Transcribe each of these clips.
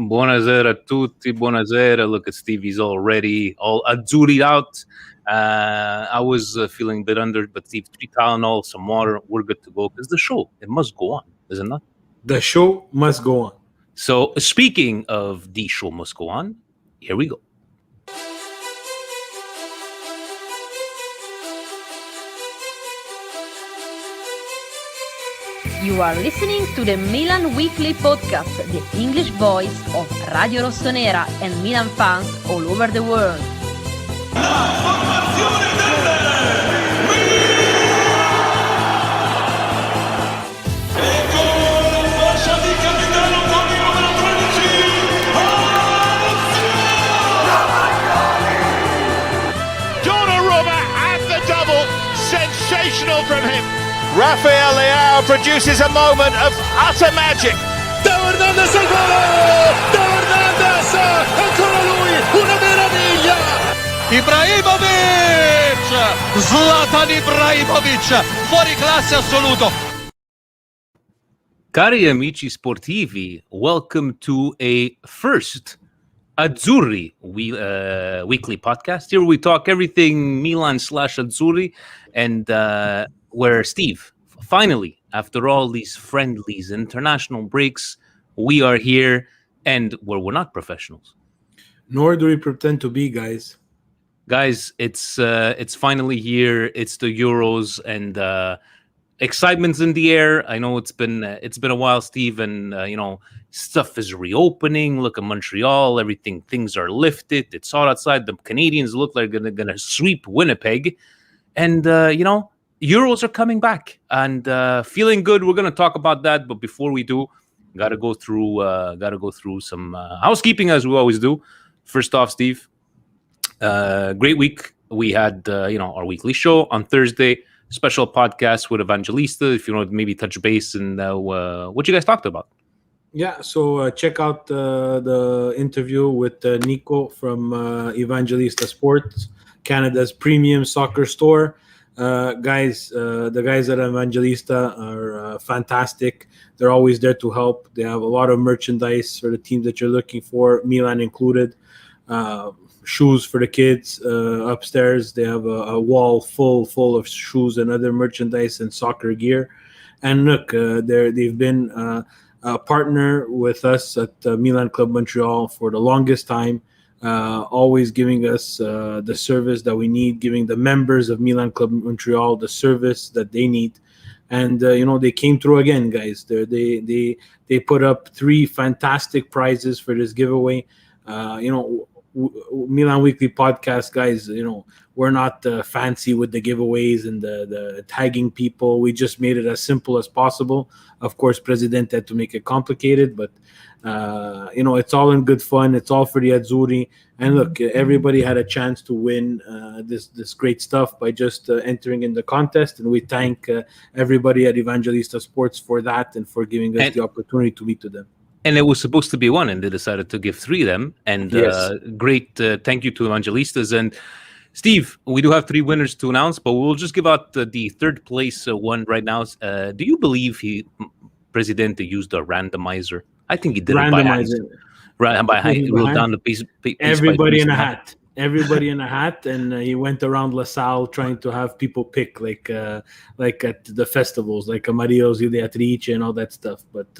Buonasera a tutti, buonasera. Look at Steve, he's already all Azzurri out. I was feeling a bit under, but Steve, 3 Tylenol, some water, we're good to go. Because the show, it must go on, is it not? The show must go on. So, speaking of the show must go on, here we go. You are listening to the Milan Weekly Podcast, the English voice of Radio Rossonera and Milan fans all over the world. Donnarumma at the double, sensational from him. Rafael Leao produces a moment of utter magic. Teo Hernandez al volo! Teo Hernandez! Ancora lui! Una meraviglia! Ibrahimovic! Zlatan Ibrahimovic! Fuori classe assoluto! Cari amici sportivi, welcome to a first Azzurri weekly podcast. Here we talk everything Milan/Azzurri, and where Steve, finally, after all these friendlies, international breaks, we are here, and where we're not professionals. Nor do we pretend to be, guys. Guys, it's finally here. It's the Euros, and excitement's in the air. I know it's been a while, Steve, and stuff is reopening. Look at Montreal, things are lifted. It's hot outside. The Canadians look like they're gonna sweep Winnipeg, and Euros are coming back, and feeling good. We're gonna talk about that, but before we do, gotta go through some housekeeping as we always do. First off, Steve, great week. We had our weekly show on Thursday. Special podcast with Evangelista. If you want to maybe touch base and what you guys talked about. Yeah, so check out the interview with Nico from Evangelista Sports, Canada's premium soccer store. The guys at Evangelista are fantastic. They're always there to help. They have a lot of merchandise for the team that you're looking for, Milan included. Shoes for the kids upstairs. They have a wall full of shoes and other merchandise and soccer gear. And look, they've been a partner with us at Milan Club Montreal for the longest time. Always giving us the service that we need, giving the members of Milan Club Montreal the service that they need. And they came through again, guys. They put up 3 fantastic prizes for this giveaway. Milan Weekly Podcast, guys, we're not fancy with the giveaways and the tagging people. We just made it as simple as possible. Of course, President had to make it complicated, but it's all in good fun. It's all for the Azzurri. And look, everybody had a chance to win this great stuff by just entering in the contest. And we thank everybody at Evangelista Sports for that and for giving us the opportunity to meet with them. And it was supposed to be 1, and they decided to give 3 of them. And yes. Great thank you to Evangelistas. And Steve, we do have 3 winners to announce, but we'll just give out the third place one right now. Do you believe Presidente used a randomizer? I think he did Randomizer. By hand. He wrote down the piece everybody in a hat. Everybody in a hat, and he went around LaSalle trying to have people pick like at the festivals, like Amarillo's Ideatrice and all that stuff. But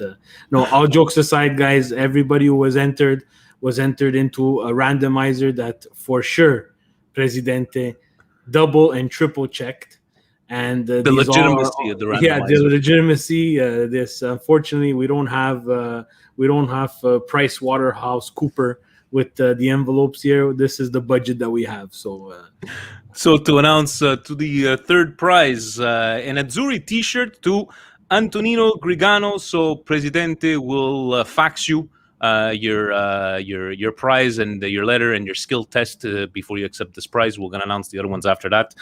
no, all jokes aside, guys, everybody who was entered into a randomizer that for sure Presidente double and triple checked. And the legitimacy of the randomizer. Yeah, the legitimacy. This unfortunately we don't have Price Waterhouse Cooper with the envelopes here. This is the budget that we have. So to announce to the third prize, an Azzurri T-shirt to Antonino Grigano. So Presidente will fax you your prize and your letter and your skill test before you accept this prize. We're going to announce the other ones after that.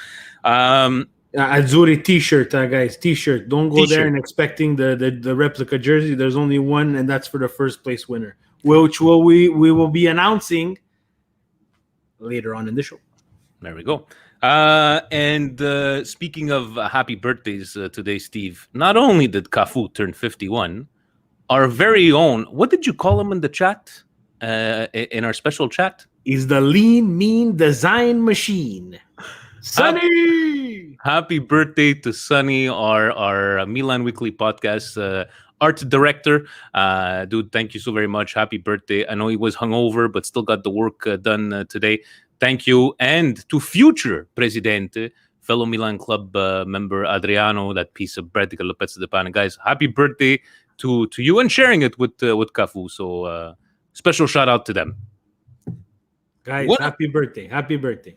Azzurri T-shirt, guys. T-shirt. Don't go there and expecting the replica jersey. There's only one, and that's for the first place winner, which we will be announcing later on in the show. There we go. And speaking of happy birthdays today, Steve, not only did Cafu turn 51, our very own, what did you call him in the chat? in our special chat. He's the lean, mean design machine. Sonny! Happy birthday to Sonny, our Milan Weekly podcast art director. Dude, thank you so very much. Happy birthday. I know he was hungover, but still got the work done today. Thank you. And to future Presidente, fellow Milan Club member Adriano, that piece of bread, the pezzo di pane. Guys, happy birthday to you, and sharing it with Cafu. So special shout out to them. Guys, happy birthday. Happy birthday.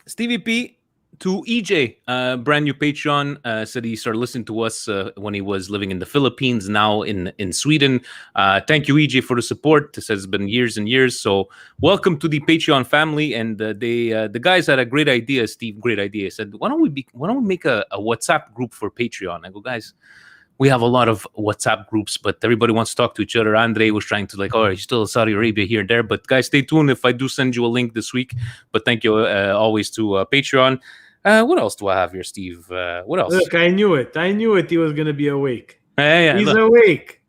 Stevie P, to EJ, brand new Patreon, said he started listening to us when he was living in the Philippines, now in Sweden. Thank you, EJ, for the support. This has been years and years. So welcome to the Patreon family. And the guys had a great idea, Steve, great idea. He said, why don't we make a WhatsApp group for Patreon? I go, guys, we have a lot of WhatsApp groups, but everybody wants to talk to each other. Andre was trying to he's still in Saudi Arabia here and there. But guys, stay tuned if I do send you a link this week. But thank you always to Patreon. What else do I have here, Steve? What else? Look, I knew it. He was going to be awake. He's awake.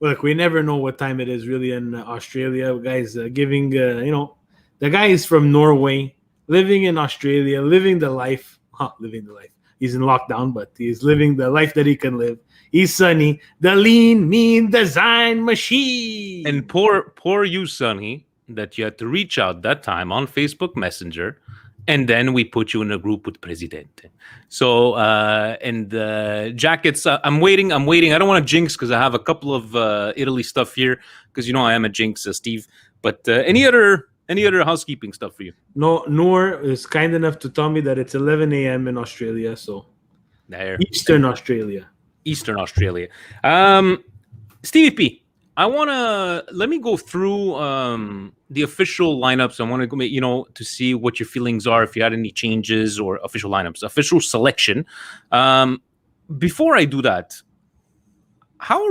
Look, we never know what time it is really in Australia. Guys, giving, the guy is from Norway, living in Australia, living the life. Living the life. He's in lockdown, but he's living the life that he can live. He's Sonny, the lean, mean design machine. And poor you, Sonny, that you had to reach out that time on Facebook Messenger, and then we put you in a group with Presidente. So, jackets, I'm waiting. I don't want to jinx because I have a couple of Italy stuff here because, I am a jinx, Steve. But any other housekeeping stuff for you? No, Noor is kind enough to tell me that it's 11 a.m. in Australia, so there. Eastern Australia. Stevie P, let me go through the official lineups. I want to go, to see what your feelings are, if you had any changes or official lineups, official selection. Before I do that, how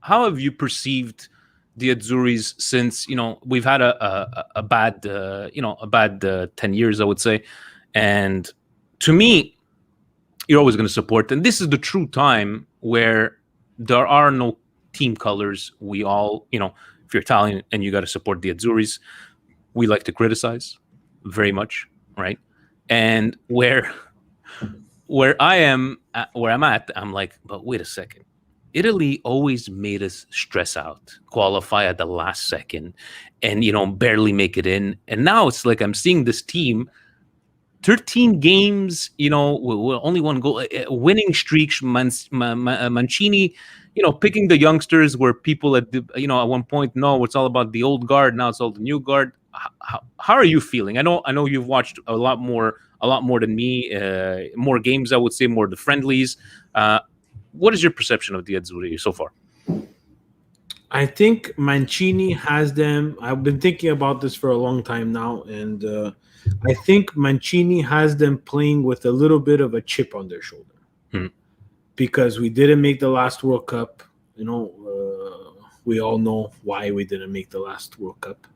have you perceived the Azzurris since, we've had a bad 10 years, I would say. And to me, you're always going to support. And this is the true time where there are no team colors. We all, if you're Italian and you got to support the Azzurris, we like to criticize very much, right? And where I'm at, I'm like, but wait a second. Italy always made us stress out, qualify at the last second, and barely make it in. And now it's like I'm seeing this team, 13 games, only one goal, winning streaks. Mancini, picking the youngsters where people at one point, no, it's all about the old guard. Now it's all the new guard. How are you feeling? I know you've watched a lot more than me, more games, I would say, more the friendlies. What is your perception of the Azzurri so far? I think Mancini has them. I've been thinking about this for a long time now, and I think Mancini has them playing with a little bit of a chip on their shoulder because we didn't make the last World Cup. We all know why we didn't make the last World Cup.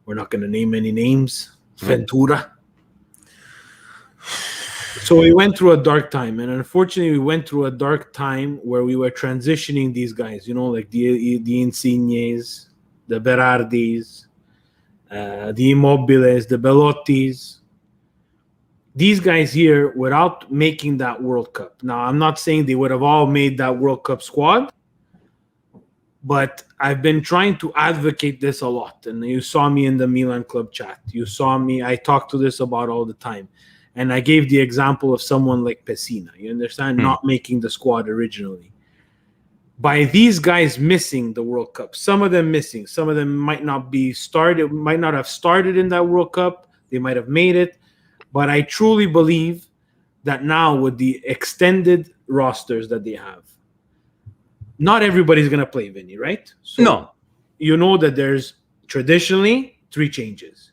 We're not going to name any names. Ventura. So we went through a dark time, and unfortunately, we went through a dark time where we were transitioning these guys, like the Insignes, the Berardis, the Immobiles, the Bellottis. These guys here, without making that World Cup. Now, I'm not saying they would have all made that World Cup squad, but I've been trying to advocate this a lot. And you saw me in the Milan Club chat. You saw me. I talk to this about all the time. And I gave the example of someone like Pessina. You understand? Not making the squad originally. By these guys missing the World Cup, some of them missing, some of them might not have started in that World Cup. They might have made it. But I truly believe that now with the extended rosters that they have, not everybody's going to play, Vinny, right? So no. You know that there's traditionally 3 changes.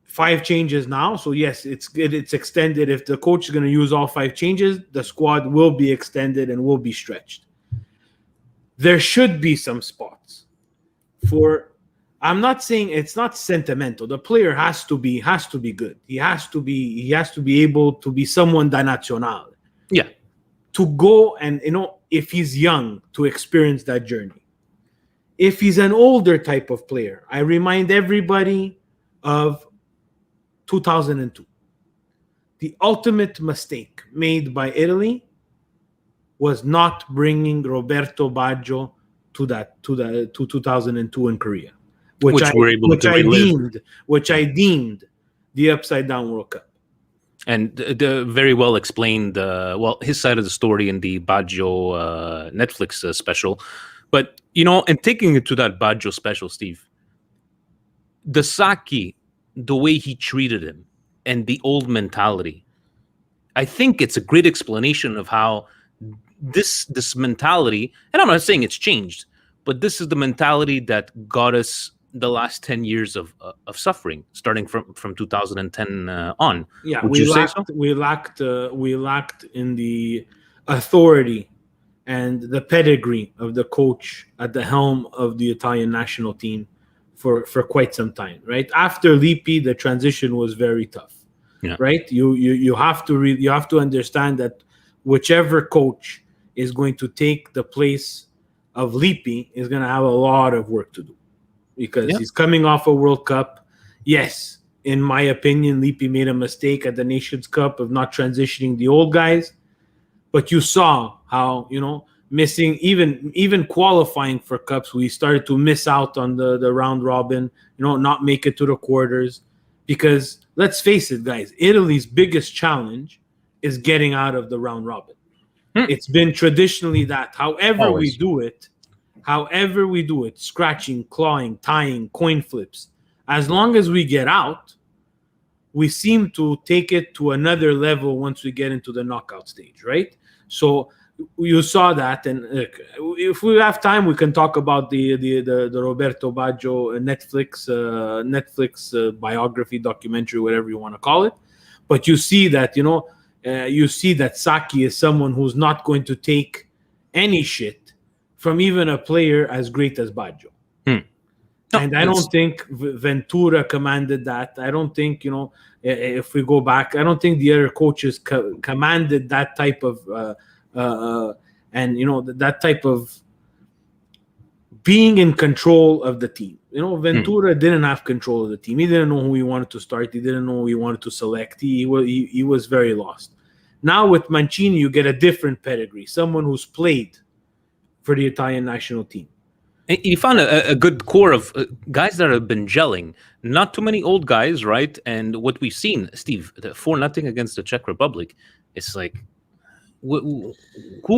5 changes now. So, yes, it's extended. If the coach is going to use all 5 changes, the squad will be extended and will be stretched. There should be some spots for. I'm not saying it's not sentimental. The player has to be good. He has to be able to be someone da nazionale. Yeah. To go and if he's young, to experience that journey. if he's an older type of player, I remind everybody of 2002. The ultimate mistake made by Italy was not bringing Roberto Baggio to 2002 in Korea, which I deemed the upside down World Cup. And very well explained, his side of the story in the Baggio Netflix special. But, and taking it to that Baggio special, Steve, the Saki, the way he treated him and the old mentality, I think it's a great explanation of how this mentality, and I'm not saying it's changed, but this is the mentality that got us the last 10 years of suffering, starting from 2010 on. Yeah, Would you say so? We lacked in the authority and the pedigree of the coach at the helm of the Italian national team for quite some time, right? After Lippi, the transition was very tough, right? You have to understand that whichever coach is going to take the place of Lippi is going to have a lot of work to do, because he's coming off a World Cup. Yes, in my opinion, Lippi made a mistake at the Nations Cup of not transitioning the old guys. But you saw how, missing even qualifying for cups, we started to miss out on the round robin, not make it to the quarters. Because let's face it, guys, Italy's biggest challenge is getting out of the round robin. It's been traditionally that. However we do it, scratching, clawing, tying, coin flips, as long as we get out, we seem to take it to another level once we get into the knockout stage, right? So you saw that, and if we have time, we can talk about the Roberto Baggio Netflix biography, documentary, whatever you want to call it. But you see that, Saki is someone who's not going to take any shit from even a player as great as Baggio. And I don't think Ventura commanded that. I don't think, if we go back, I don't think the other coaches commanded that type of, that type of being in control of the team. Ventura didn't have control of the team. He didn't know who he wanted to start. He didn't know who he wanted to select. He was very lost. Now with Mancini, you get a different pedigree, someone who's played for the Italian national team. You found a good core of guys that have been gelling. Not too many old guys, right? And what we've seen, Steve, 4-0 against the Czech Republic, it's like, who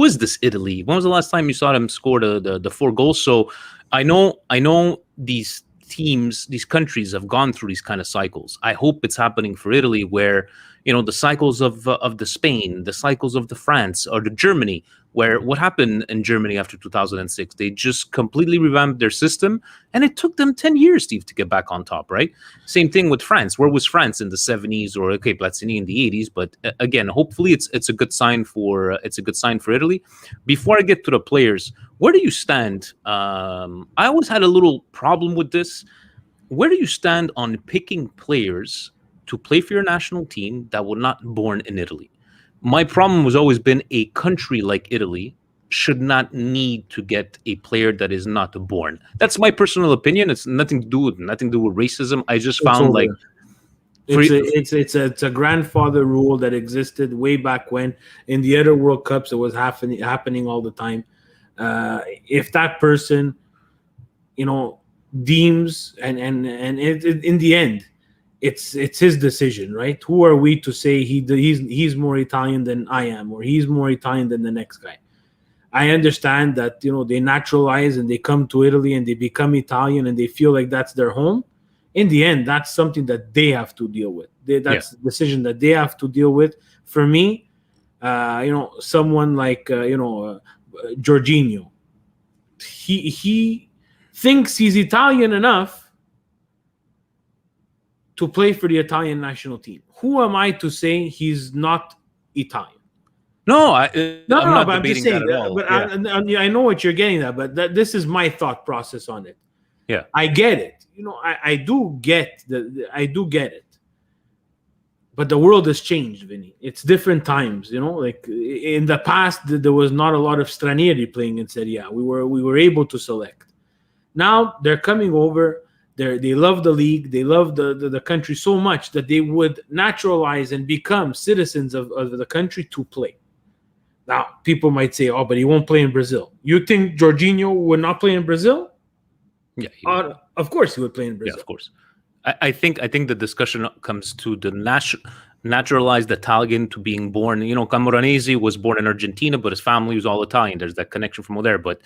is this Italy? When was the last time you saw them score the 4 goals? So I know these teams, these countries have gone through these kind of cycles. I hope it's happening for Italy, where the cycles of the Spain, the cycles of the France or the Germany, where what happened in Germany after 2006, they just completely revamped their system, and it took them 10 years, Steve, to get back on top, right? Same thing with France. Where was France in the 70s, or Platini in the 80s? But again, hopefully it's a good sign for Italy. Before I get to the players, where do you stand? I always had a little problem with this. Where do you stand on picking players to play for your national team that were not born in Italy? My problem has always been a country like Italy should not need to get a player that is not born. That's my personal opinion. It's nothing to do with racism. I just found it's a grandfather rule that existed way back when. In the other World Cups, it was happening all the time. If that person, deems and in the end, it's his decision, right? Who are we to say he's more Italian than I am, or he's more Italian than the next guy? I understand that they naturalize and they come to Italy and they become Italian and they feel like that's their home. In the end, that's something that they have to deal with. That's a decision that they have to deal with. For me, someone like Jorginho, he thinks he's Italian enough to play for the Italian national team. Who am I to say he's not Italian? No, I'm not but I'm just saying that at all. But I know what you're getting at, but this is my thought process on it. Yeah, I get it. I do get it. But the world has changed, Vinny. It's different times. Like in the past, there was not a lot of stranieri playing in Serie A. We were able to select. Now they're coming over. They love the league. They love the country so much that they would naturalize and become citizens of the country to play. Now, people might say, oh, but he won't play in Brazil. You think Jorginho would not play in Brazil? Yeah, of course he would play in Brazil. Yeah, of course. I think the discussion comes to the naturalized Italian to being born. Camoranesi was born in Argentina, but his family was all Italian. There's that connection from there. But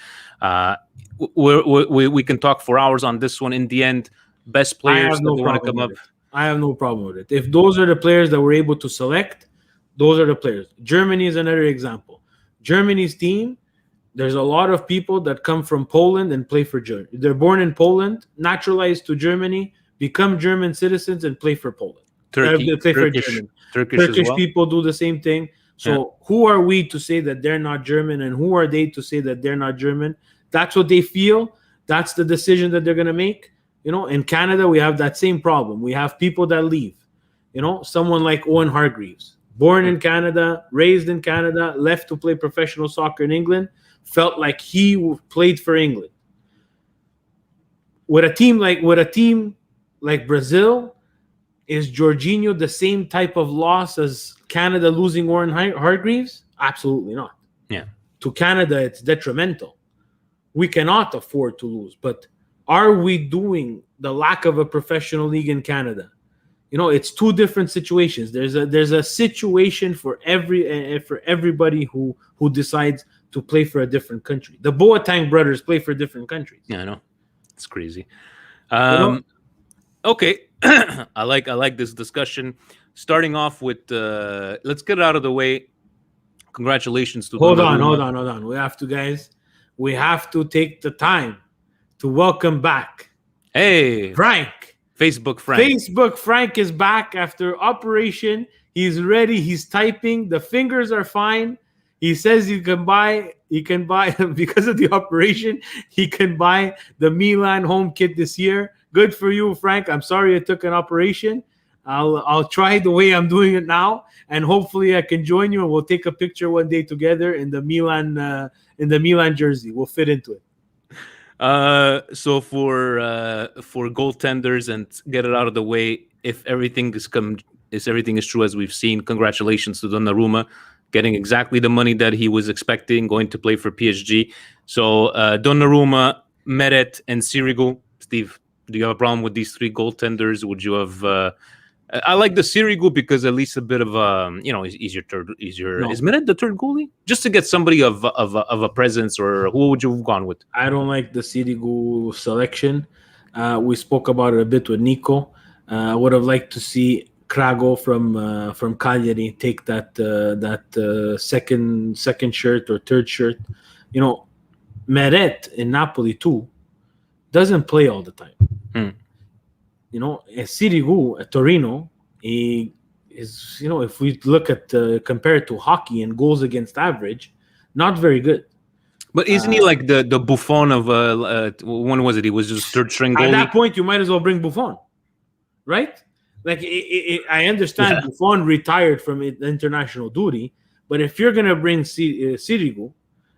we can talk for hours on this one. In the end, best players that want to come up. I have no problem with it. If those are the players that we're able to select, those are the players. Germany is another example. Germany's team, there's a lot of people that come from Poland and play for Germany. They're born in Poland, naturalized to Germany, become German citizens, and play for Poland. Turkish Turkish people do the same thing. So who are we to say that they're not German, and who are they to say that they're not German? That's what they feel. That's the decision that they're going to make. In Canada, we have that same problem. We have people that leave. Someone like Owen Hargreaves, born in Canada, raised in Canada, left to play professional soccer in England, felt like he played for England. With a team like Brazil, is Jorginho the same type of loss as Canada losing Owen Hargreaves? Absolutely not. Yeah. To Canada, it's detrimental. We cannot afford to lose. But are we doing the lack of a professional league in Canada? It's two different situations. There's a situation for everybody who decides to play for a different country. The Boateng brothers play for different countries. Yeah, I know. It's crazy. Okay. I like this discussion. Starting off with let's get it out of the way. Congratulations to Hold on. We have to take the time to welcome back Frank. Facebook Frank is back after operation. He's ready. He's typing. The fingers are fine. He says he can buy because of the operation. He can buy the Milan home kit this year. Good for you, Frank. I'm sorry I took an operation. I'll try the way I'm doing it now, and hopefully I can join you and we'll take a picture one day together in the Milan jersey. We'll fit into it. So for goaltenders, and get it out of the way, if everything is true as we've seen, congratulations to Donnarumma getting exactly the money that he was expecting, going to play for PSG. So Donnarumma, Meret, and Sirigu. Steve, do you have a problem with these three goaltenders? Would you have? I like the Sirigu because at least a bit of he's your third. Is Meret the third goalie? Just to get somebody of a presence, or who would you have gone with? I don't like the Sirigu selection. We spoke about it a bit with Nico. I would have liked to see Krago from Cagliari take that second shirt or third shirt. Meret in Napoli too doesn't play all the time. Sirigu at Torino, he is, if we look at compare it to hockey and goals against average, not very good. But isn't he like the Buffon of when was it? He was just third string goalie. At that point, you might as well bring Buffon, right? Like I understand Buffon retired from international duty, but if you're gonna bring Sirigu,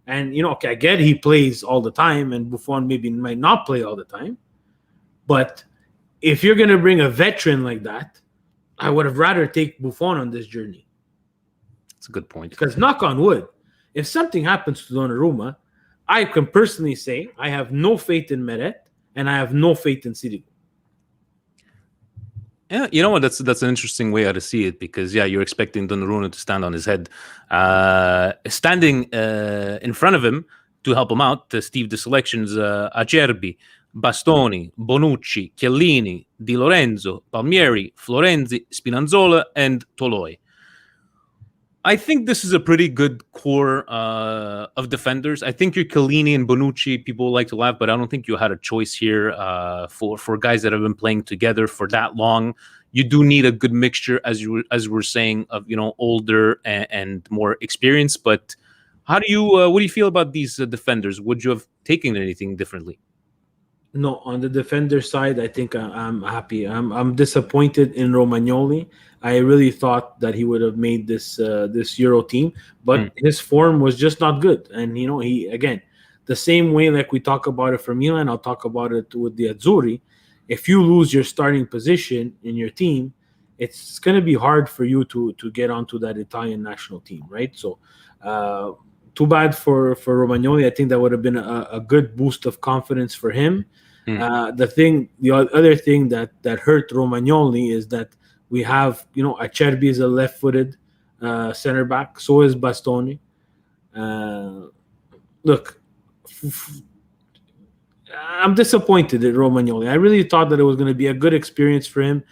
and I get he plays all the time, and Buffon might not play all the time, but if you're going to bring a veteran like that, I would have rather take Buffon on this journey. That's a good point. Because knock on wood, if something happens to Donnarumma, I can personally say I have no faith in Meret and I have no faith in Sirigu. Yeah, you know what? That's an interesting way to see it, because you're expecting Donnarumma to stand on his head. Standing in front of him to help him out, Steve, the selections: Acerbi, Bastoni, Bonucci, Chiellini, Di Lorenzo, Palmieri, Florenzi, Spinazzola, and Toloi. I think this is a pretty good core of defenders. I think your Chiellini and Bonucci, people like to laugh, but I don't think you had a choice here for guys that have been playing together for that long. You do need a good mixture, as we're saying, of older and more experienced. But what do you feel about these defenders? Would you have taken anything differently? No, on the defender side, I think I'm happy. I'm disappointed in Romagnoli. I really thought that he would have made this Euro team, but his form was just not good. And he again, the same way like we talk about it for Milan, I'll talk about it with the Azzurri. If you lose your starting position in your team, it's going to be hard for you to get onto that Italian national team, right? So too bad for Romagnoli. I think that would have been a good boost of confidence for him. The other thing that hurt Romagnoli is that we have, Acerbi is a left-footed center back. So is Bastoni. Look, I'm disappointed at Romagnoli. I really thought that it was going to be a good experience for him.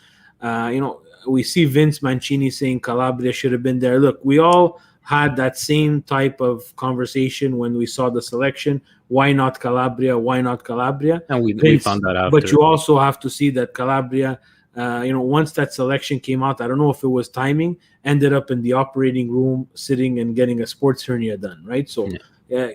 We see Vince Mancini saying Calabria should have been there. Look, we all had that same type of conversation when we saw the selection. Why not Calabria? Why not Calabria? And we found that out. But you also have to see that Calabria, once that selection came out, I don't know if it was timing, ended up in the operating room sitting and getting a sports hernia done, right? So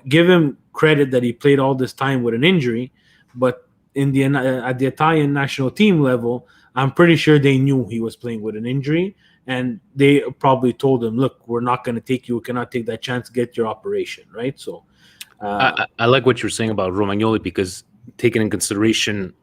give him credit that he played all this time with an injury, but at the Italian national team level, I'm pretty sure they knew he was playing with an injury, and they probably told him, look, we're not going to take you. We cannot take that chance. Get your operation, right? So I like what you're saying about Romagnoli, because taking in consideration,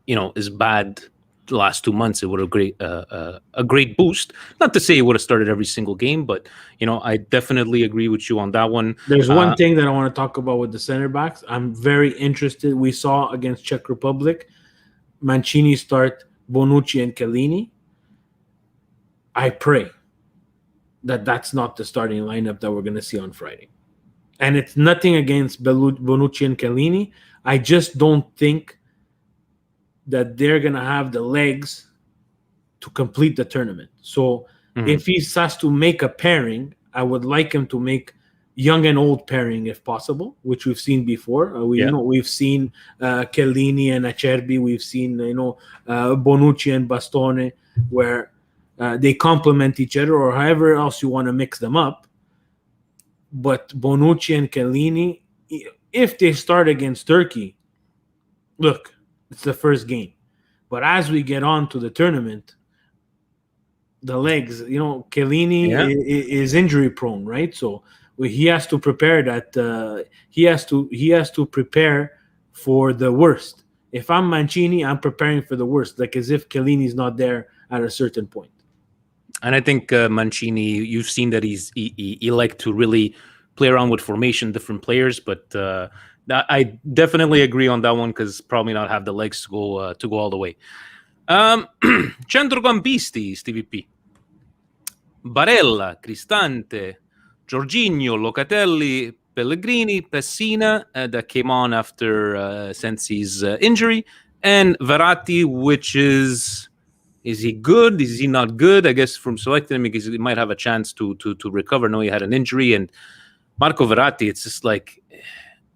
is bad the last 2 months, it would have a great boost. Not to say he would have started every single game, but I definitely agree with you on that one. There's one thing that I want to talk about with the center backs. I'm very interested. We saw against Czech Republic, Mancini start Bonucci and Chiellini. I pray that that's not the starting lineup that we're going to see on Friday. And it's nothing against Bonucci and Chiellini. I just don't think that they're going to have the legs to complete the tournament. So if he has to make a pairing, I would like him to make young and old pairing if possible, which we've seen before. We've seen Chiellini and Acerbi. We've seen Bonucci and Bastone, where they complement each other, or however else you want to mix them up. But Bonucci and Chiellini, if they start against Turkey, look, it's the first game. But as we get on to the tournament, the legs, Chiellini is injury prone, right? So he has to prepare that. He has to prepare for the worst. If I'm Mancini, I'm preparing for the worst, like as if Chiellini's not there at a certain point. And I think Mancini, you've seen that he liked to really play around with formation, different players, but I definitely agree on that one, because probably not have the legs to go all the way. Centrocampisti, Stevie P. Barella, Cristante, Jorginho, Locatelli, Pellegrini, Pessina, that came on after Sensi's injury, and Verratti, which is he good? Is he not good? I guess from selecting him, because he might have a chance to recover. No, he had an injury. And Marco Verratti, it's just like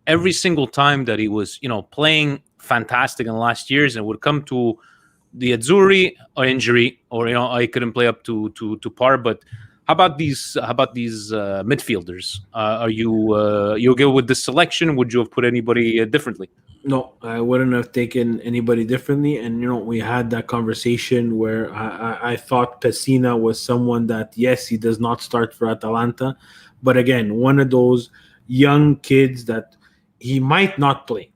every single time that he was, playing fantastic in the last years, and would come to the Azzurri, or injury, or I couldn't play up to par. But how about these midfielders? Are you okay with this selection? Would you have put anybody differently? No, I wouldn't have taken anybody differently. And, we had that conversation where I thought Pessina was someone that, yes, he does not start for Atalanta. But again, one of those young kids that he might not play.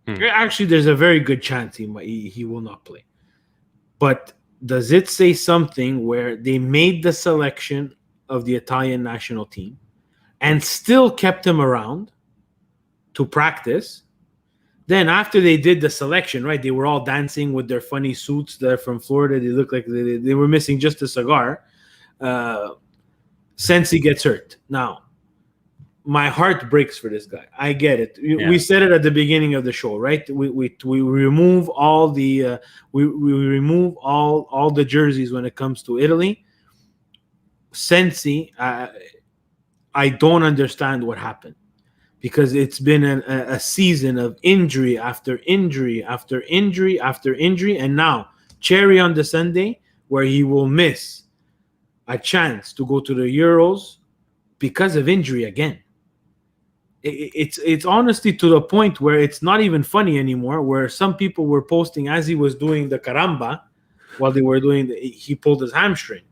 Actually, there's a very good chance he will not play. But does it say something where they made the selection of the Italian national team and still kept him around to practice? Then after they did the selection, right, they were all dancing with their funny suits. They're from Florida. They look like they were missing just a cigar. Sensi gets hurt. Now, my heart breaks for this guy. I get it. We said it at the beginning of the show, right? We remove all the we remove all the jerseys when it comes to Italy. Sensi, I don't understand what happened, because it's been a season of injury after injury after injury after injury, and now cherry on the Sunday where he will miss a chance to go to the Euros because of injury again. It's honestly to the point where it's not even funny anymore, where some people were posting as he was doing the caramba while they were doing he pulled his hamstring.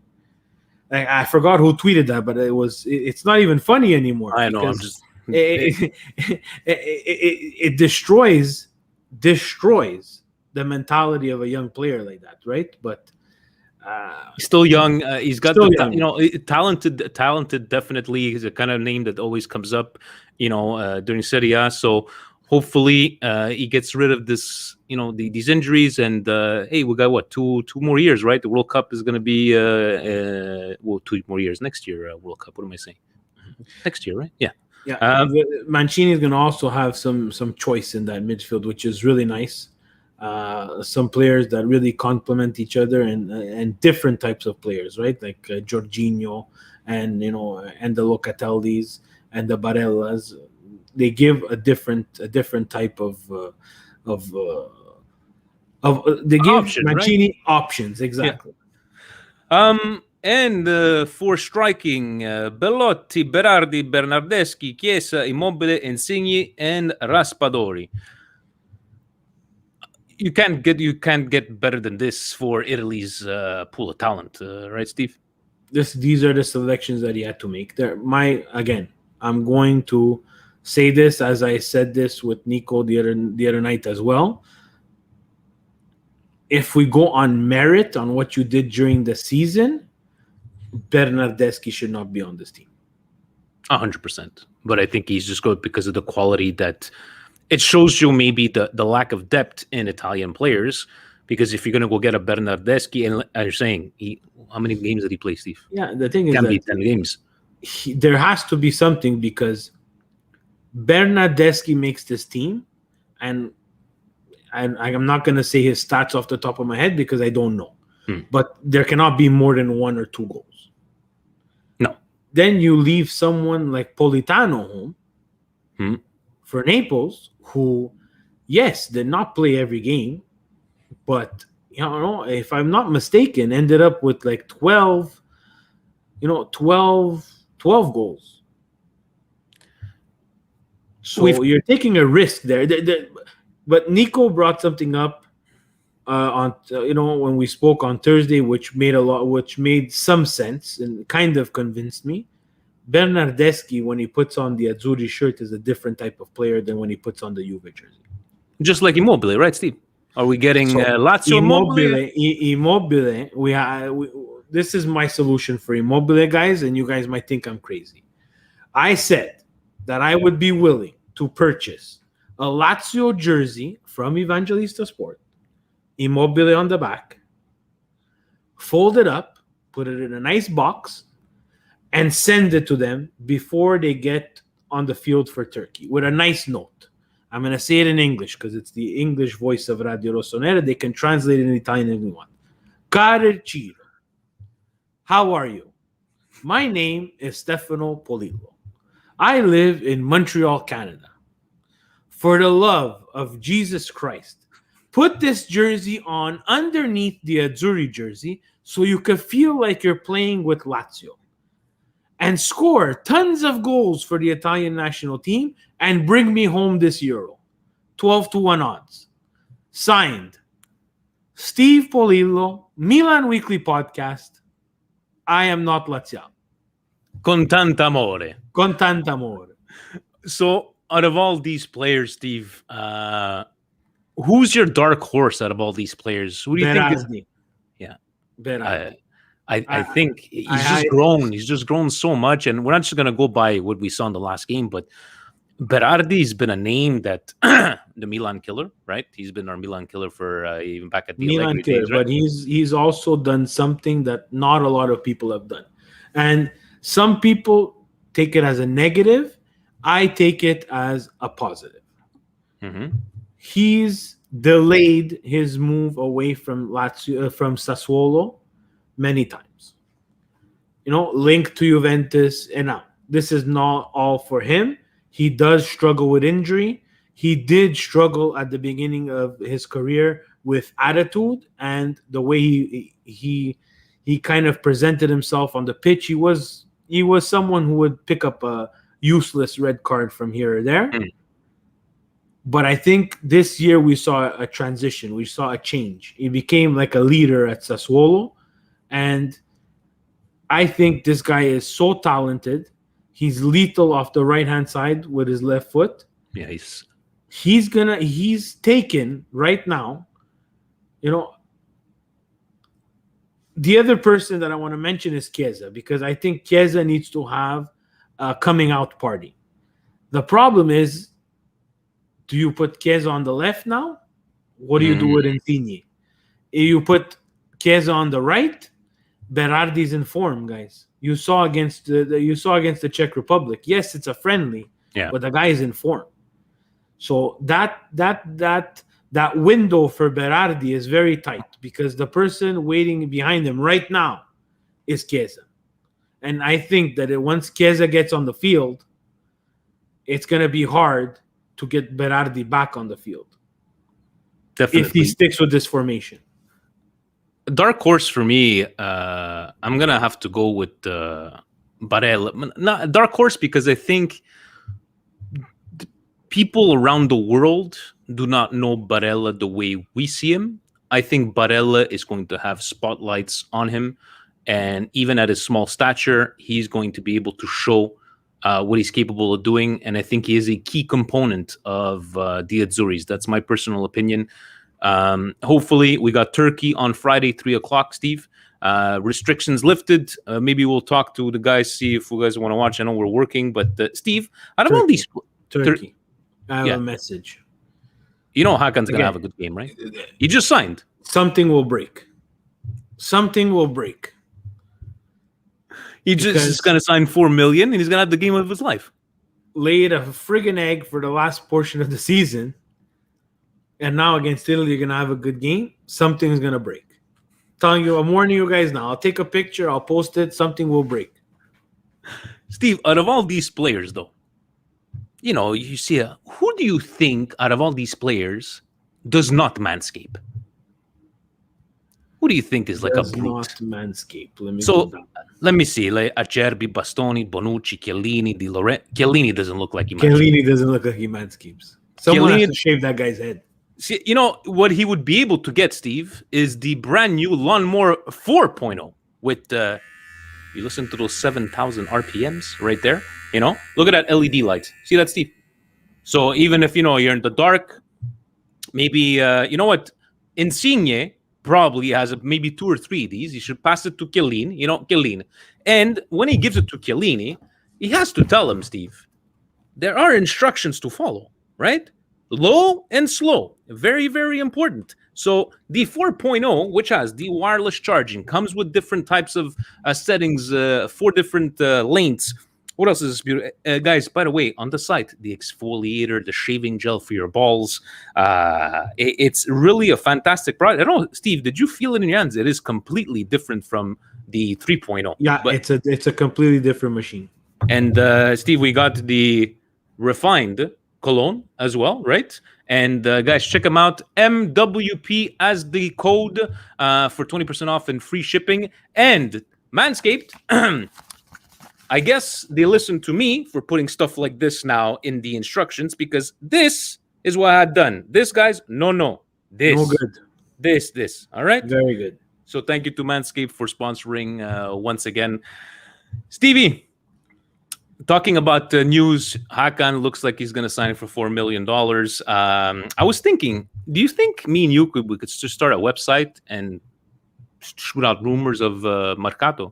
I forgot who tweeted that, but it's not even funny anymore. I know. it destroys the mentality of a young player like that, right? But he's still young. He's got Still young. talented. Definitely, he's a kind of name that always comes up, during Serie A. So hopefully, he gets rid of this, these injuries. And hey, we got what two more years, right? The World Cup is going to be 2 more years next year. World Cup. What am I saying? Next year, right? Yeah. Yeah, Mancini is going to also have some choice in that midfield, which is really nice. Some players that really complement each other and different types of players, right? Like Jorginho and and the Locatellis and the Barellas. They give a different type of they give Option, Mancini options, exactly. Yeah. And for striking, Bellotti, Berardi, Bernardeschi, Chiesa, Immobile, Insigne, and Raspadori. You can't get better than this for Italy's pool of talent, right, Steve? These are the selections that he had to make. I'm going to say this as I said this with Nico the other night as well. If we go on merit on what you did during the season, Bernardeschi should not be on this team. 100%. But I think he's just good because of the quality that it shows you, maybe the lack of depth in Italian players. Because if you're going to go get a Bernardeschi, and you're saying, how many games did he play, Steve? Yeah, the thing is Can be that 10 games. There has to be something, because Bernardeschi makes this team, and I'm not going to say his stats off the top of my head because I don't know. But there cannot be more than 1 or 2 goals. No. Then you leave someone like Politano home for Naples, who, yes, did not play every game, but if I'm not mistaken, ended up with like 12 goals. So you're taking a risk there. But Nico brought something up when we spoke on Thursday, which made some sense and kind of convinced me. Bernardeschi, when he puts on the Azzurri shirt, is a different type of player than when he puts on the Juve jersey. Just like Immobile, right, Steve? Are we getting Lazio Immobile? This is my solution for Immobile, guys, and you guys might think I'm crazy. I said that I would be willing to purchase a Lazio jersey from Evangelista Sport, Immobile on the back, fold it up, put it in a nice box, and send it to them before they get on the field for Turkey with a nice note. I'm going to say it in English because it's the English voice of Radio Rossonera. They can translate it in Italian if they want. Caro Ciro, how are you? My name is Stefano Polillo. I live in Montreal, Canada. For the love of Jesus Christ, put this jersey on underneath the Azzurri jersey so you can feel like you're playing with Lazio. And score tons of goals for the Italian national team and bring me home this Euro. 12-1 odds. Signed, Steve Polillo, Milan Weekly Podcast. I am not Laziale. Con tant'amore. Con tant'amore. So, out of all these players, Steve, who's your dark horse out of all these players? Who do you think is... Yeah. Berardi. I think he's just grown. He's just grown so much. And we're not just going to go by what we saw in the last game, but Berardi's been a name that the Milan killer, right? He's been our Milan killer for even back at the Milan killer, days, right? But he's also done something that not a lot of people have done. And some people take it as a negative. I take it as a positive. Mm-hmm. He's delayed his move away from from Sassuolo many times. Linked to Juventus, and now this is not all for him. He does struggle with injury. He did struggle at the beginning of his career with attitude and the way he kind of presented himself on the pitch. He was someone who would pick up a useless red card from here or there. But I think this year we saw a transition. We saw a change. He became like a leader at Sassuolo. And I think this guy is so talented. He's lethal off the right-hand side with his left foot. Yeah, He's taken right now. The other person that I want to mention is Chiesa, because I think Chiesa needs to have a coming out party. The problem is, do you put Chiesa on the left now? What do you do with Insigne? You put Chiesa on the right. Berardi's in form, guys. You saw against the Czech Republic. Yes, it's a friendly, but the guy is in form. So that window for Berardi is very tight, because the person waiting behind him right now is Chiesa. And I think that once Chiesa gets on the field, it's going to be hard to get Berardi back on the field. Definitely. If he sticks with this formation. Dark horse for me, I'm going to have to go with Barella. Not dark horse, because I think people around the world do not know Barella the way we see him. I think Barella is going to have spotlights on him. And even at his small stature, he's going to be able to show what he's capable of doing. And I think he is a key component of the Azzurris. That's my personal opinion. Hopefully, we got Turkey on Friday, 3:00, Steve. Restrictions lifted. Maybe we'll talk to the guys, see if you guys want to watch. I know we're working. But Steve, out of all these... Turkey. I have a message. You know Hakan's going to have a good game, right? He just signed. Something will break. Something will break. He's going to sign $4 million, and he's going to have the game of his life. Laid a friggin' egg for the last portion of the season, and now against Italy, you're going to have a good game. Something's going to break. I'm warning you guys now. I'll take a picture. I'll post it. Something will break. Steve, out of all these players, though, you see, who do you think out of all these players does not manscape? Who do you think is like a brute? Not manscape. Let me see. Like Acerbi, Bastoni, Bonucci, Chiellini, Di Lorenzo. Chiellini doesn't look like he manscapes. Chiellini doesn't look like he manscapes. Someone has to shave that guy's head. See, what he would be able to get, Steve, is the brand new Lawnmower 4.0 with you listen to those 7,000 RPMs right there. Look at that LED light. See that, Steve? So even if you're in the dark, maybe you know what, Insigne probably has maybe 2 or 3 of these. You should pass it to Chiellini. And when he gives it to Chiellini, he has to tell him, Steve, there are instructions to follow, right? Low and slow. Very, very important. So the 4.0, which has the wireless charging, comes with different types of settings, 4 different lengths. What else is this beautiful? Guys, by the way, on the site, the exfoliator, the shaving gel for your balls. It's really a fantastic product. I don't know, Steve, did you feel it in your hands? It is completely different from the 3.0. Yeah, but it's a completely different machine. And Steve, we got the refined cologne as well, right? And guys, check them out. MWP as the code for 20% off and free shipping. And Manscaped, I guess they listen to me for putting stuff like this now in the instructions, because this is what I had done. This, guys, no. This. No good. This. All right? Very good. So thank you to Manscaped for sponsoring once again. Stevie, talking about news, Hakan looks like he's going to sign for $4 million. I was thinking, do you think me and you we could just start a website and shoot out rumors of Mercato?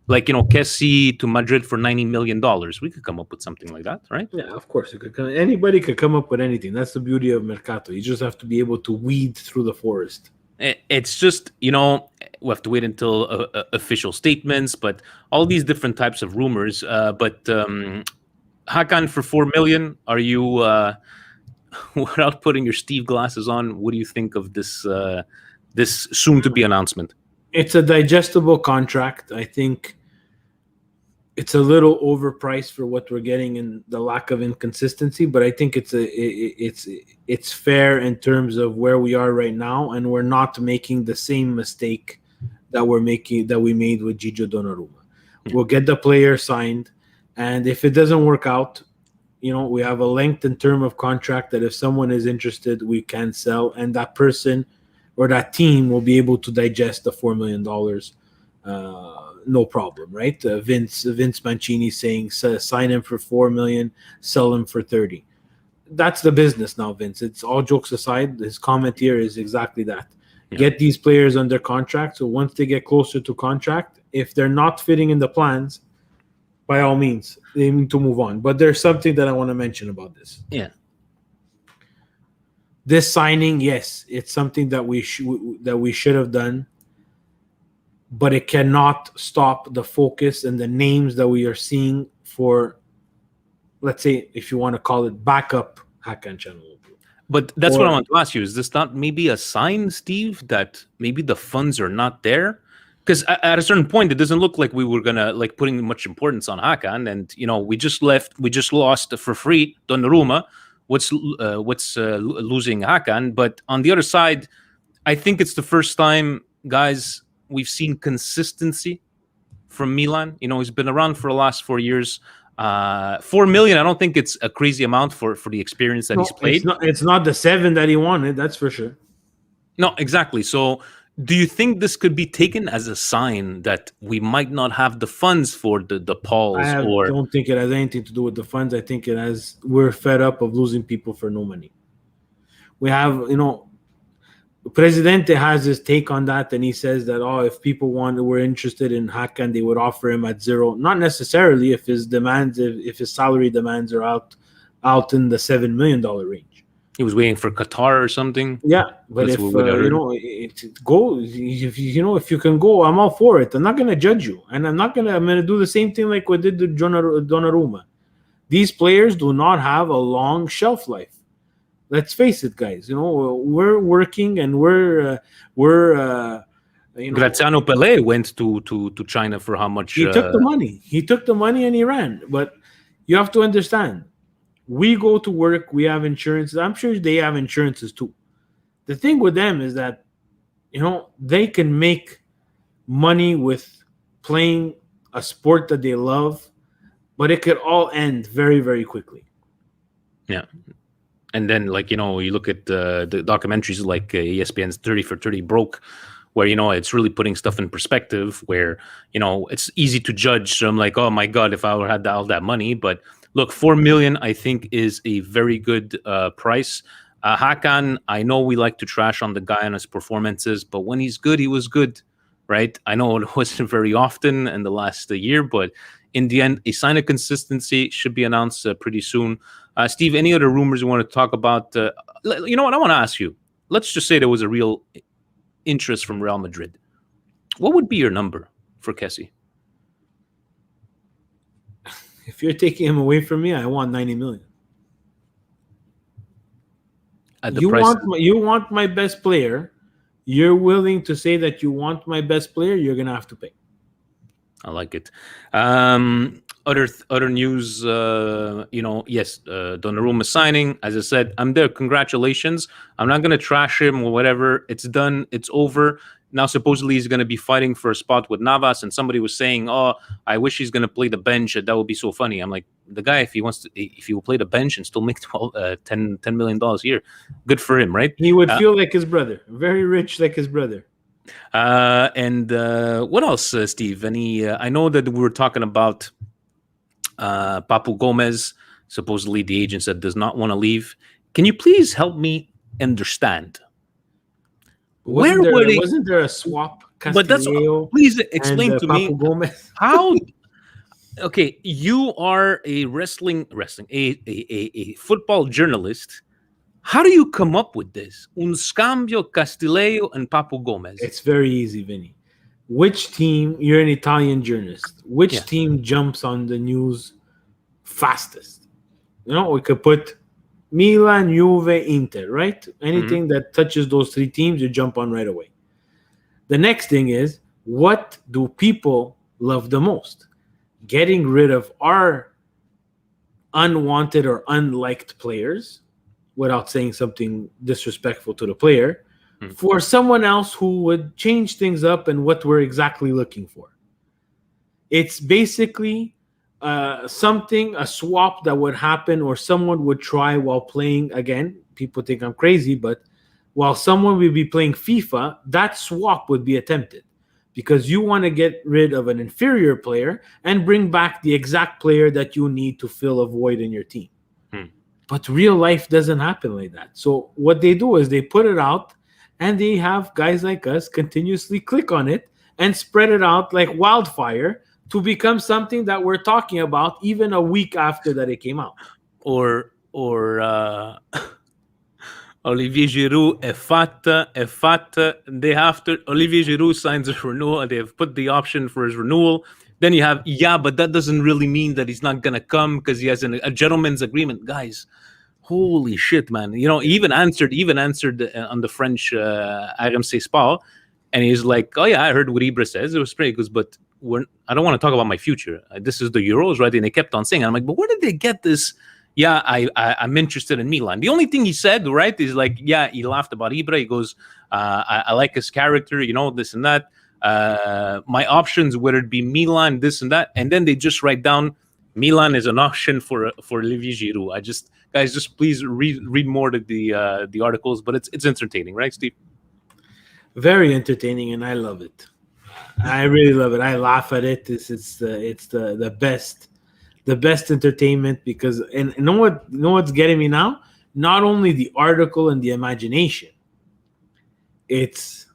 Like, Kessie to Madrid for $90 million. We could come up with something like that, right? Yeah, of course. Anybody could come up with anything. That's the beauty of Mercato. You just have to be able to weed through the forest. It's just, we have to wait until official statements, but all these different types of rumors. But Hakan for $4 million, are you, without putting your Steve glasses on, what do you think of this this soon-to-be announcement? It's a digestible contract. I think it's a little overpriced for what we're getting and the lack of inconsistency, but I think it's fair in terms of where we are right now, and we're not making the same mistake that we made with Gigio Donnarumma. We'll get the player signed, and if it doesn't work out, we have a lengthened term of contract that if someone is interested, we can sell, and that person or that team will be able to digest the $4 million. no problem, right? Vince Mancini saying sign him for 4 million, sell him for 30. That's the business now, Vince. It's all jokes aside. His comment here is exactly that. Yeah. Get these players under contract. So once they get closer to contract, if they're not fitting in the plans, by all means, they need to move on. But there's something that I want to mention about this. Yeah. This signing, yes, it's something that we should have done, but it cannot stop the focus and the names that we are seeing for, let's say, if you want to call it backup Hakan Çalhanoğlu. But that's what I want to ask you. Is this not maybe a sign, Steve, that maybe the funds are not there? Because at a certain point, it doesn't look like we were gonna like putting much importance on Hakan, and we just lost for free Donnarumma. What's losing Hakan? But on the other side, I think it's the first time, guys, we've seen consistency from Milan. He's been around for the last 4 years. 4 million, I don't think it's a crazy amount for the experience that he's played. It's not the 7 that he wanted, that's for sure. No, exactly. So do you think this could be taken as a sign that we might not have the funds for the Pauls? I don't think it has anything to do with the funds. I think we're fed up of losing people for no money. We have, Presidente has his take on that, and he says that if people were interested in Hakan, they would offer him at 0. Not necessarily if his salary demands are out in the $7 million range. He was waiting for Qatar or something. Yeah, but if you can go, I'm all for it. I'm not going to judge you, and I'm going to do the same thing like we did to Donnarumma. These players do not have a long shelf life. Let's face it, guys. We're working, and Graziano Pelé went to China for how much? He took the money. He took the money and he ran. But you have to understand, we go to work. We have insurances. I'm sure they have insurances too. The thing with them is that, they can make money with playing a sport that they love, but it could all end very, very quickly. Yeah. And then, you look at the documentaries like ESPN's 30 for 30 Broke, where, it's really putting stuff in perspective, where, it's easy to judge. So I'm like, oh, my God, if I had all that money. But look, 4 million, I think, is a very good price. Hakan, I know we like to trash on the guy and his performances, but when he's good, he was good, right? I know it wasn't very often in the last year, but in the end, a sign of consistency should be announced pretty soon. Steve, any other rumors you want to talk about? You know what? I want to ask you. Let's just say there was a real interest from Real Madrid. What would be your number for Kessie? If you're taking him away from me, I want 90 million. You want my best player. You're willing to say that you want my best player. You're gonna have to pay. I like it. Other news, yes, Donnarumma signing. As I said, I'm there. Congratulations. I'm not going to trash him or whatever. It's done. It's over. Now, supposedly, he's going to be fighting for a spot with Navas, and somebody was saying, I wish he's going to play the bench. That would be so funny. I'm like, the guy, if he will play the bench and still make $10 million a year, good for him, right? He would feel like his brother. Very rich like his brother. And what else, Steve? I know that we were talking about Papu Gomez, supposedly the agent that does not want to leave. Can you please help me understand? Wasn't there a swap? But please explain to me Gomez? How. Okay, you are a a football journalist. How do you come up with this? Un scambio Castillejo and Papu Gomez. It's very easy, Vinny. Which team, you're an Italian journalist, which team jumps on the news fastest? We could put Milan, Juve, Inter, right? Anything that touches those 3 teams, you jump on right away. The next thing is, what do people love the most? Getting rid of our unwanted or unliked players, without saying something disrespectful to the player, for someone else who would change things up and what we're exactly looking for. It's basically a swap that would happen, or someone would try while playing. Again, people think I'm crazy, but while someone would be playing FIFA, that swap would be attempted. because you want to get rid of an inferior player and bring back the exact player that you need to fill a void in your team. But real life doesn't happen like that. So what they do is they put it out, and they have guys like us continuously click on it and spread it out like wildfire to become something that we're talking about even a week after that it came out. Or Olivier Giroud est fat. They have to. Olivier Giroud signs a renewal, and they have put the option for his renewal. Then you have, but that doesn't really mean that he's not gonna come because he has a gentleman's agreement, guys. Holy shit, man! He even answered on the French RMC Sport, and he's like, "Oh yeah, I heard what Ibra says. It was pretty good, but I don't want to talk about my future. This is the Euros, right?" And they kept on saying, and I'm like, "But where did they get this?" Yeah, I'm interested in Milan. The only thing he said, right, is like, he laughed about Ibra. He goes, I like his character, this and that. My options, whether it be Milan, this and that, and then they just write down Milan is an option for Olivier Giroud. Guys, just please read more of the articles, but it's entertaining, right, Steve? Very entertaining, and I love it. I really love it. I laugh at it. It's the best entertainment, because and you know what's getting me now? Not only the article and the imagination, it's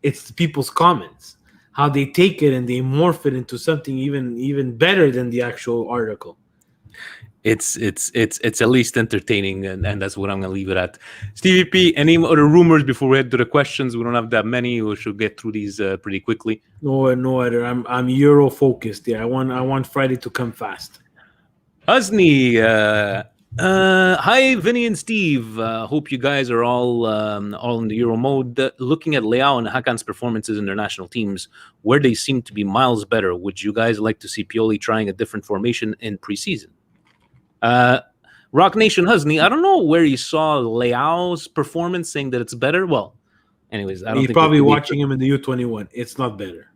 the people's comments, how they take it and they morph it into something even better than the actual article. It's at least entertaining, and that's what I'm gonna leave it at. Stevie P, any other rumors before we head to the questions? We don't have that many. We should get through these pretty quickly. No other. I'm Euro focused. Yeah, I want Friday to come fast. Husney, hi Vinny and Steve. Hope you guys are all in the Euro mode. Looking at Leao and Hakan's performances in their national teams, where they seem to be miles better, would you guys like to see Pioli trying a different formation in preseason? Rock Nation Husney, I don't know where you saw Leao's performance saying that it's better. Well, anyways, I don't He's think probably watching him in the U21. It's not better.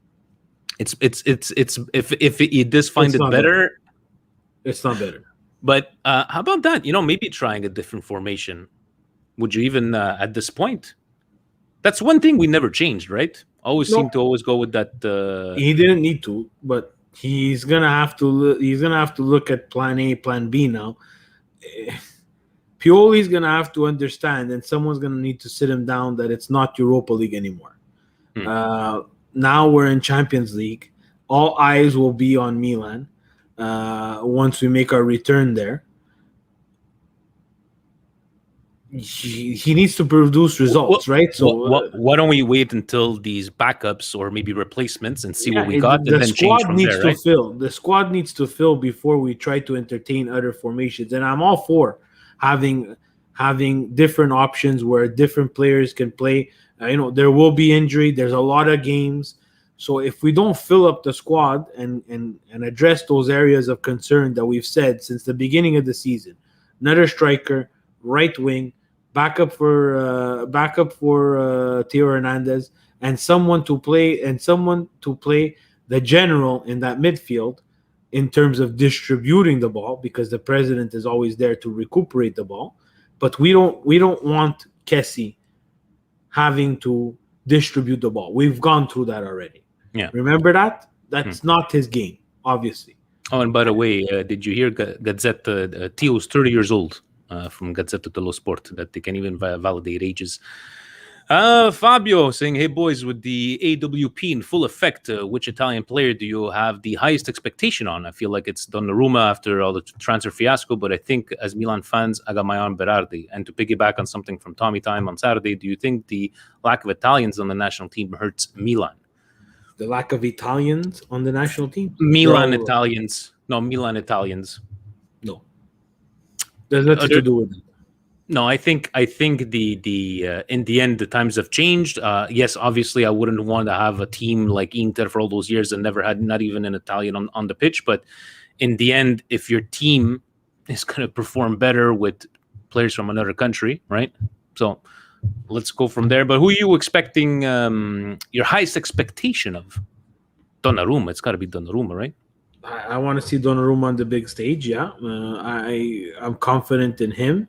It's if he does find it better, it's not better. But how about that? Maybe trying a different formation. Would you even at this point? That's one thing we never changed, right? Seem to always go with that. He didn't need to, but he's gonna have to. He's gonna have to look at Plan A, Plan B now. Pioli's gonna have to understand, and someone's gonna need to sit him down, that it's not Europa League anymore. Now we're in Champions League. All eyes will be on Milan once we make our return there. He needs to produce results, right? So why don't we wait until these backups or maybe replacements and see what we got, and then change from there, right? The squad needs to fill before we try to entertain other formations. And I'm all for having different options where different players can play. There will be injury. There's a lot of games. So if we don't fill up the squad and address those areas of concern that we've said since the beginning of the season, another striker, right wing, backup for Theo Hernandez, and someone to play the general in that midfield in terms of distributing the ball, because the president is always there to recuperate the ball. But we don't want Kessie having to distribute the ball. We've gone through that already. Yeah, remember that? That's not his game, obviously. Oh, and by the way, did you hear Gazzetta? Theo's 30 years old. From Gazzetta dello Sport, that they can even validate ages. Fabio saying, hey boys, with the AWP in full effect, which Italian player do you have the highest expectation on? I feel like it's Donnarumma after all the transfer fiasco, but I think as Milan fans, I got my eye on Berardi. And to piggyback on something from Tommy Time on Saturday, do you think the lack of Italians on the national team hurts Milan? The lack of Italians on the national team? Milan Italians. No. There's nothing to do with it. No, I think the in the end the times have changed. Yes, obviously I wouldn't want to have a team like Inter for all those years and never had not even an Italian on the pitch. But in the end, if your team is going to perform better with players from another country, right? So let's go from there. But who are you expecting? Your highest expectation of? Donnarumma. It's got to be Donnarumma, right? I want to see Donnarumma on the big stage. Yeah, I'm confident in him.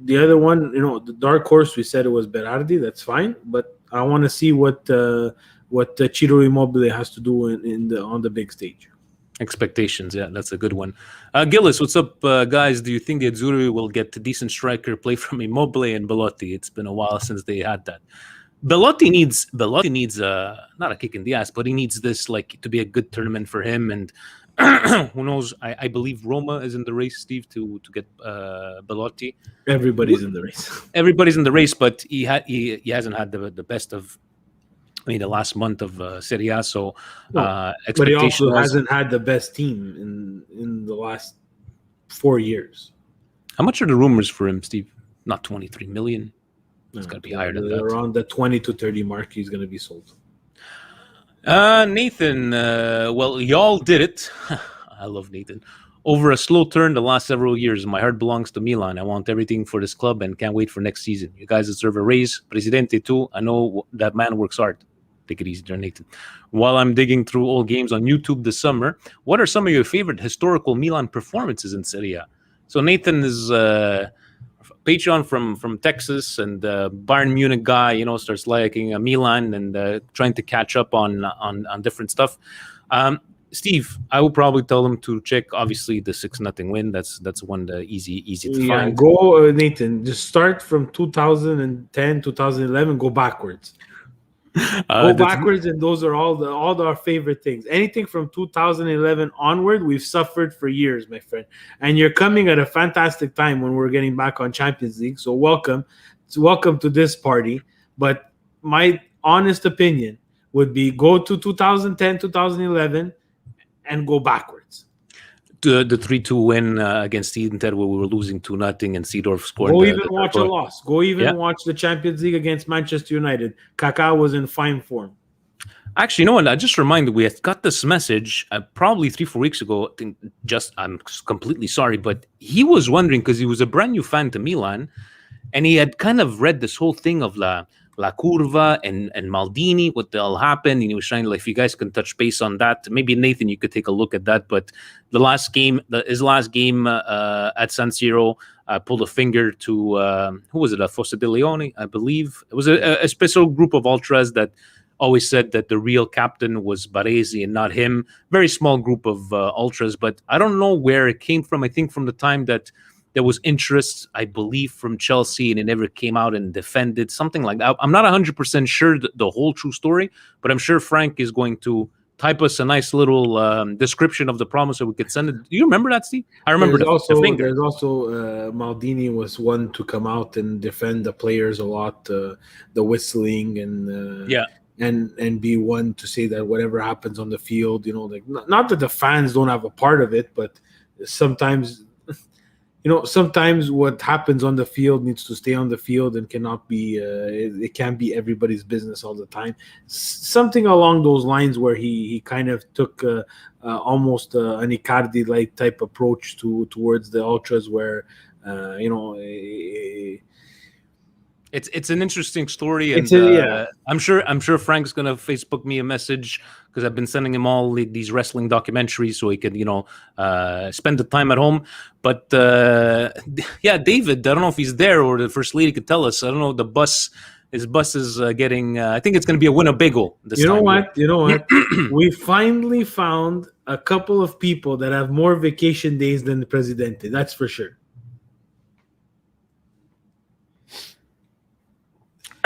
The other one, the dark horse, we said it was Berardi. That's fine, but I want to see what what Ciro Immobile has to do on the big stage. Expectations, yeah, that's a good one. Gillis, what's up, guys? Do you think the Azzurri will get a decent striker play from Immobile and Belotti? It's been a while since they had that. Belotti needs not a kick in the ass, but he needs this like to be a good tournament for him. And who knows? I believe Roma is in the race, Steve, to get Belotti. Everybody's in the race. Everybody's in the race, but he hasn't had the best of. The last month of Serie A, so but he also hasn't had the best team in the last 4 years. How much are the rumors for him, Steve? Not 23 million. It's got to be higher than that. Around the 20 to 30 mark, he's going to be sold. Nathan, well, y'all did it. I love Nathan. Over a slow turn the last several years, my heart belongs to Milan. I want everything for this club and can't wait for next season. You guys deserve a raise. Presidente too. I know that man works hard. Take it easy there, Nathan. While I'm digging through old games on YouTube this summer, what are some of your favorite historical Milan performances in Serie A? So Nathan is Patreon from Texas and Bayern Munich guy, starts liking Milan and trying to catch up on different stuff. Steve, I will probably tell him to check, obviously, the 6-0 win. That's one easy to find. Go, Nathan. Just start from 2010, 2011. Go backwards. Go backwards, and those are all our favorite things. Anything from 2011 onward, we've suffered for years, my friend. And you're coming at a fantastic time when we're getting back on Champions League. So welcome to this party. But my honest opinion would be go to 2010, 2011, and go backwards. The 3-2 win against Inter, where we were losing 2-0, and Seedorf scored. Go even watch a loss. Go even watch the Champions League against Manchester United. Kaká was in fine form. Actually, you know what? I just reminded we had got this message probably 3-4 weeks ago. I'm completely sorry, but he was wondering because he was a brand new fan to Milan, and he had kind of read this whole thing of La Curva and Maldini, what the hell happened, and he was trying to, if you guys can touch base on that. Maybe Nathan, you could take a look at that. But his last game at San Siro, pulled a finger to who was it? Fosse de Leone, I believe. It was a special group of ultras that always said that the real captain was Baresi and not him. Very small group of ultras, but I don't know where it came from. I think from the time that there was interest, I believe, from Chelsea, and it never came out and defended, something like that. I'm not 100% sure the whole true story, but I'm sure Frank is going to type us a nice little description of the problem so we could send it. Do you remember that, Steve? I remember the finger. There's also Maldini was one to come out and defend the players a lot, the whistling and and be one to say that whatever happens on the field, not that the fans don't have a part of it, but sometimes sometimes what happens on the field needs to stay on the field and cannot be, it can't be everybody's business all the time. Something along those lines where he kind of took almost an Icardi-like type approach towards the ultras where, It's an interesting story, and I'm sure Frank's gonna Facebook me a message because I've been sending him all these wrestling documentaries so he can spend the time at home. But David, I don't know if he's there or the first lady could tell us. I don't know. His bus is getting. I think it's gonna be a Winnebago this time. You know what? We finally found a couple of people that have more vacation days than the Presidente. That's for sure.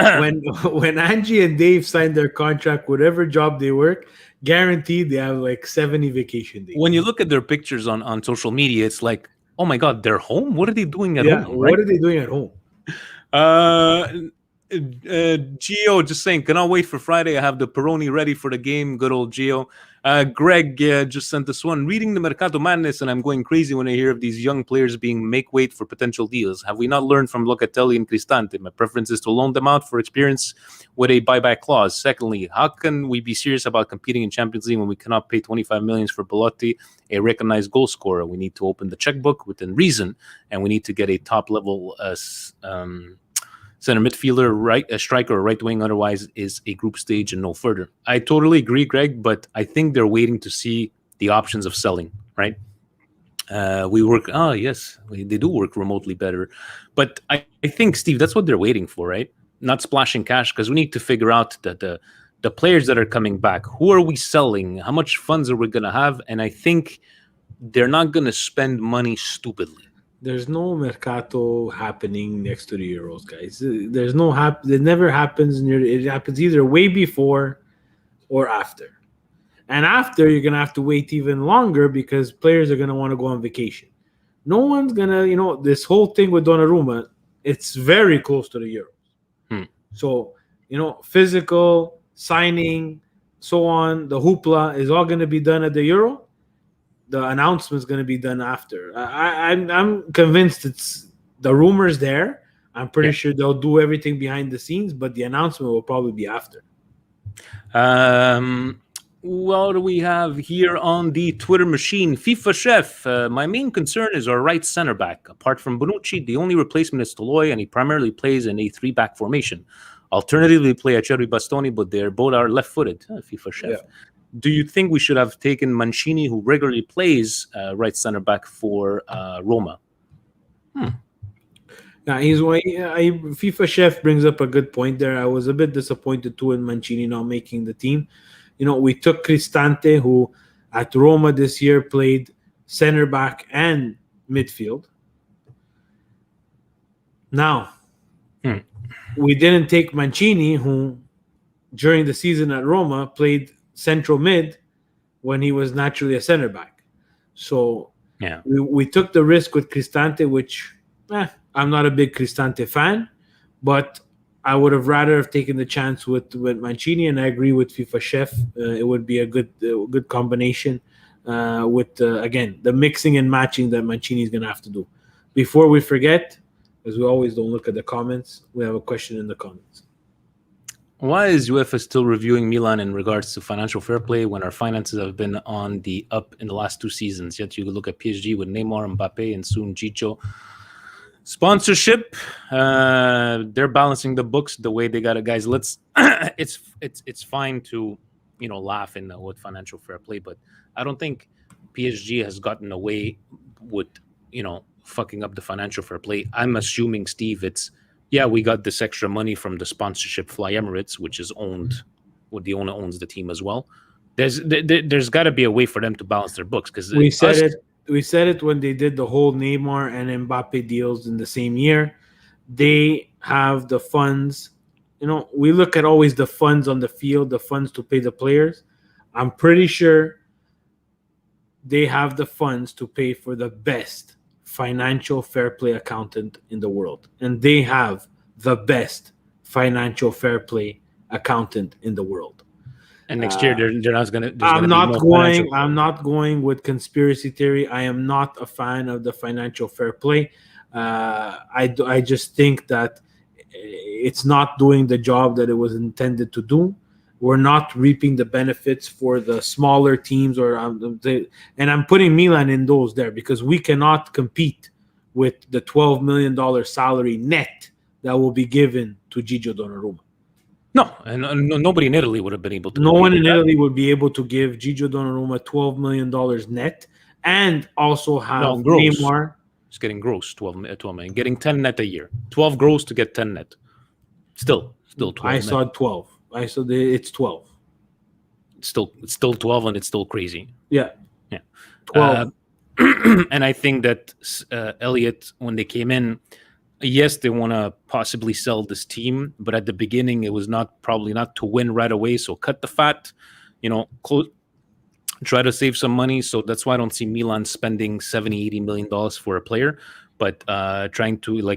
When Angie and Dave signed their contract, whatever job they work, guaranteed they have like 70 vacation days. When you look at their pictures on social media, it's like, oh my God, they're home? What are they doing at home? Right? What are they doing at home? Gio just saying, cannot wait for Friday. I have the Peroni ready for the game. Good old Gio. Greg just sent this one. Reading the Mercato Madness, and I'm going crazy when I hear of these young players being make weight for potential deals. Have we not learned from Locatelli and Cristante? My preference is to loan them out for experience with a buyback clause. Secondly, how can we be serious about competing in Champions League when we cannot pay 25 million for Belotti, a recognized goal scorer? We need to open the checkbook within reason, and we need to get a top-level center midfielder, a striker, or right wing. Otherwise, is a group stage and no further. I totally agree, Greg, but I think they're waiting to see the options of selling. Right? We work. Oh, yes, they do work remotely better, but I think, Steve, that's what they're waiting for, right? Not splashing cash, because we need to figure out that the the players that are coming back, who are we selling? How much funds are we going to have? And I think they're not going to spend money stupidly. There's no mercato happening next to the Euros, guys. There's no it never happens near. It happens either way before or after. And after, you're gonna have to wait even longer because players are gonna want to go on vacation. No one's gonna, this whole thing with Donnarumma, it's very close to the Euros. So, physical signing, so on, the hoopla is all gonna be done at the Euro. The announcement is going to be done after. I'm convinced it's the rumors there. I'm pretty sure they'll do everything behind the scenes, but the announcement will probably be after. What do we have here on the Twitter machine? FIFA Chef. My main concern is our right center back. Apart from Bonucci, the only replacement is Toloi, and he primarily plays in a 3-back formation. Alternatively, play Azzurri Bastoni, but they're both are left-footed. FIFA Chef. Yeah. Do you think we should have taken Mancini, who regularly plays right center back for Roma? Yeah, FIFA Chef brings up a good point there. I was a bit disappointed too in Mancini not making the team. We took Cristante, who at Roma this year played center back and midfield. Now, we didn't take Mancini, who during the season at Roma played central mid when he was naturally a center back. So we took the risk with Cristante, which I'm not a big Cristante fan, but I would have rather have taken the chance with Mancini, and I agree with FIFA Chef. It would be a good combination with again the mixing and matching that Mancini is going to have to do. Before we forget, because we always don't look at the comments, we have a question in the comments. Why is UEFA still reviewing Milan in regards to financial fair play when our finances have been on the up in the last 2 seasons? Yet you look at PSG with Neymar, Mbappe, and soon Chicho. Sponsorship, they're balancing the books the way they got it, guys. It's fine to laugh in with financial fair play, but I don't think PSG has gotten away with fucking up the financial fair play. I'm assuming, Steve, we got this extra money from the sponsorship Fly Emirates, which is the owner owns the team as well. There's got to be a way for them to balance their books, because we said it when they did the whole Neymar and Mbappe deals in the same year. They have the funds. We look at always the funds on the field, the funds to pay the players. I'm pretty sure they have the funds to pay for the best financial fair play accountant in the world, and they have the best financial fair play accountant in the world. And next year they're not going to. I'm not going with conspiracy theory. I am not a fan of the financial fair play. I just think that it's not doing the job that it was intended to do. We're not reaping the benefits for the smaller teams, and I'm putting Milan in those there because we cannot compete with the $12 million salary net that will be given to Gigio Donnarumma. No, and nobody in Italy would have been able to. No one in Italy would be able to give Gigio Donnarumma $12 million net and also have Neymar. It's getting gross, 12 million. Getting 10 net a year. 12 gross to get 10 net. Still 12. I saw 12. It's 12. It's still 12, and it's still crazy. Yeah. 12. And I think that Elliott, when they came in, yes, they want to possibly sell this team, but at the beginning, it was probably not to win right away. So cut the fat, try to save some money. So that's why I don't see Milan spending $70-80 million for a player, but trying to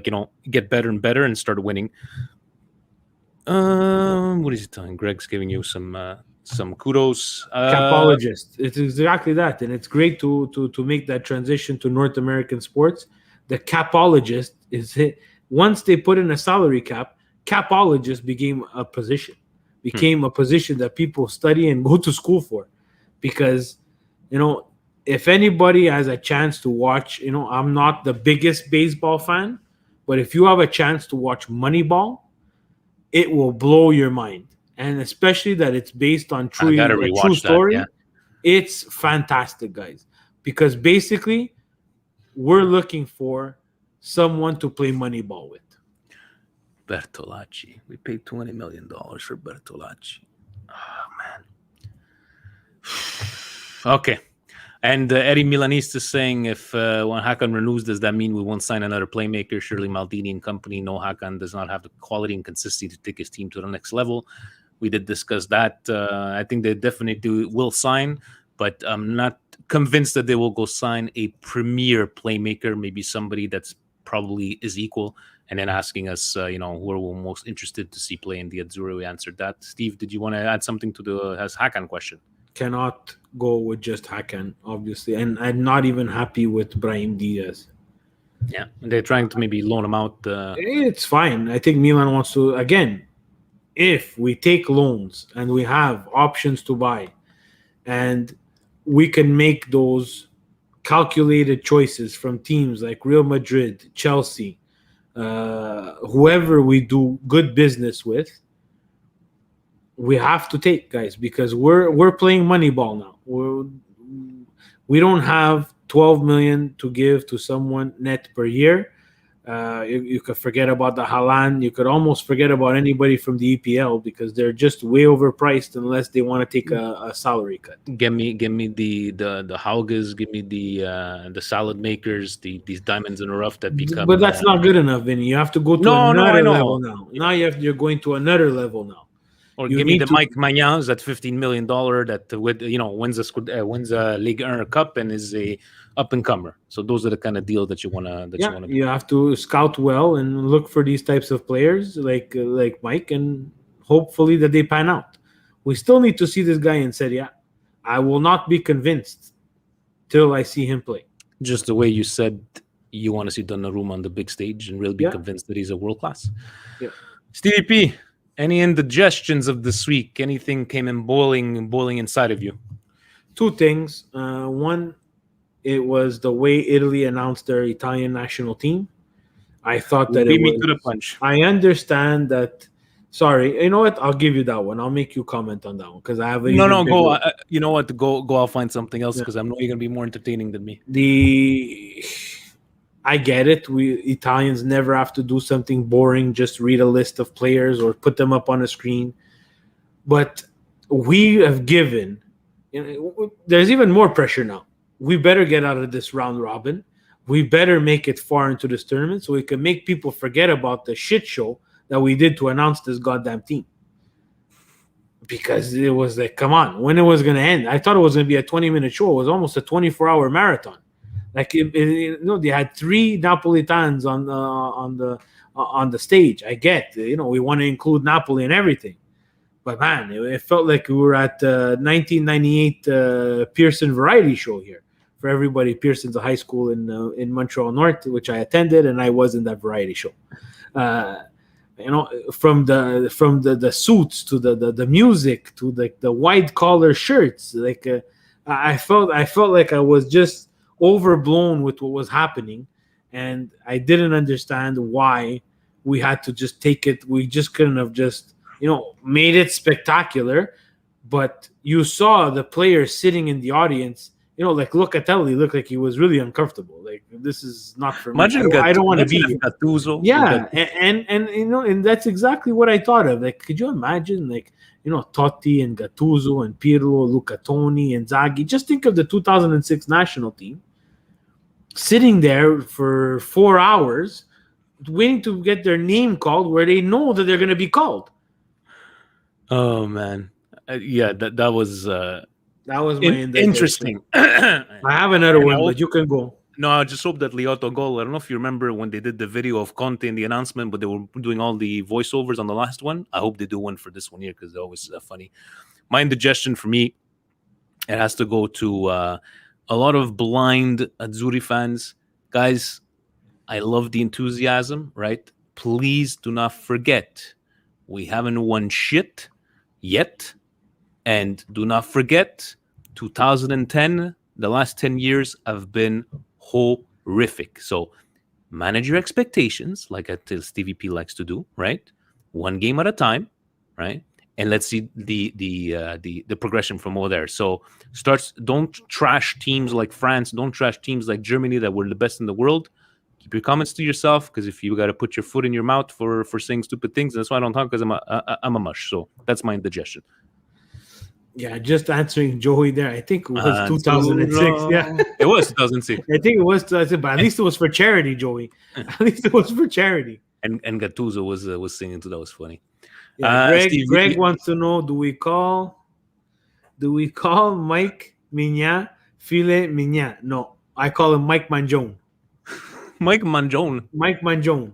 get better and better and start winning. What is he telling? Greg's giving you some kudos. Capologist. It's exactly that, and it's great to make that transition to North American sports. The capologist is hit. Once they put in a salary cap, capologist became a position that people study and go to school for, because if anybody has a chance to watch, I'm not the biggest baseball fan, but if you have a chance to watch Moneyball, it will blow your mind. And especially that it's based on true story. Yeah. It's fantastic, guys. Because basically, we're looking for someone to play Moneyball with. Bertolacci. We paid $20 million for Bertolacci. Okay. And Eddie Milanista is saying, if when Hakan renews, does that mean we won't sign another playmaker? Surely Maldini and company know Hakan does not have the quality and consistency to take his team to the next level. We did discuss that. I think they definitely will sign, but I'm not convinced that they will go sign a premier playmaker, maybe somebody that's probably is equal, and then asking us, who are we most interested to see play in the Azzurri. We answered that. Steve, did you want to add something to the Hakan question? Cannot go with just Hakan, obviously, and I'm not even happy with Brahim Diaz. Yeah, and they're trying to maybe loan him out. It's fine. I think Milan wants to, again, if we take loans and we have options to buy and we can make those calculated choices from teams like Real Madrid, Chelsea, whoever we do good business with, we have to take, guys, because we're playing Moneyball now. We don't have 12 million to give to someone net per year. You could forget about the Haaland. You could almost forget about anybody from the EPL because they're just way overpriced unless they want to take a salary cut. Give me the Hauges, give me the salad makers, these diamonds in the rough that become. But that's not good enough, Vinny. You have to go to another level now. Now you're going to another level now. Or give me the Mike Magnans at $15 million that wins a Ligue 1 Cup and is a up and comer. So those are the kind of deals that you wanna. You have to scout well and look for these types of players like Mike, and hopefully that they pan out. We still need to see this guy in Serie A. I will not be convinced till I see him play. Just the way you said you want to see Donnarumma on the big stage and really be convinced that he's a world class. Yeah. Stevie P, any indigestions of this week? Anything came in boiling inside of you? Two things. One, it was the way Italy announced their Italian national team. I thought that beat me to the punch. I understand that. Sorry, you know what? I'll give you that one. I'll make you comment on that one because I have a go. You know what? Go. I'll find something else because I know you're gonna be more entertaining than me. I get it. We Italians never have to do something boring. Just read a list of players or put them up on a screen. But we have given. There's even more pressure now. We better get out of this round robin. We better make it far into this tournament so we can make people forget about the shit show that we did to announce this goddamn team. Because it was like, come on, when it was going to end? I thought it was going to be a 20-minute show. It was almost a 24-hour marathon. Like, they had 3 Napolitans on the stage. I get, we want to include Napoli and everything. But man, it felt like we were at 1998 Pearson Variety Show here. For everybody, Pearson's a high school in Montreal North, which I attended, and I was in that variety show. From the suits to the music to the white collar shirts, like I felt like I was just overblown with what was happening, and I didn't understand why we had to just take it. We just couldn't have just made it spectacular. But you saw the players sitting in the audience. Like Locatelli looked like he was really uncomfortable. Like, this is not for me. I don't want to be Gattuso. Yeah, and that's exactly what I thought of. Like, could you imagine, Totti and Gattuso and Pirlo, Luca Toni, Inzaghi? Just think of the 2006 national team sitting there for 4 hours, waiting to get their name called, where they know that they're going to be called. Oh man, that was. That was my interesting. I have another one, but you can go. No, I just hope that Lioto goal. I don't know if you remember when they did the video of Conte in the announcement, but they were doing all the voiceovers on the last one. I hope they do one for this one here because they're always funny. My indigestion for me, it has to go to a lot of blind Azzurri fans. Guys, I love the enthusiasm, right? Please do not forget, we haven't won shit yet. And do not forget, 2010, the last 10 years have been horrific. So manage your expectations, like Stevie P likes to do, right? One game at a time, right? And let's see the progression from over there. So don't trash teams like France. Don't trash teams like Germany that were the best in the world. Keep your comments to yourself, because if you got to put your foot in your mouth for saying stupid things, that's why I don't talk, because I'm a mush. So that's my indigestion. Yeah, just answering Joey there. I think it was 2006. Azzurro. Yeah, It was 2006. I think it was 2006, but at least it was for charity, Joey. At least it was for charity. And Gattuso was singing too. That was funny. Yeah, Steve, Greg wants to know: Do we call Mike Mignan Filet Mignan? No, I call him Mike Manjone. Mike Manjone. Mike Manjone.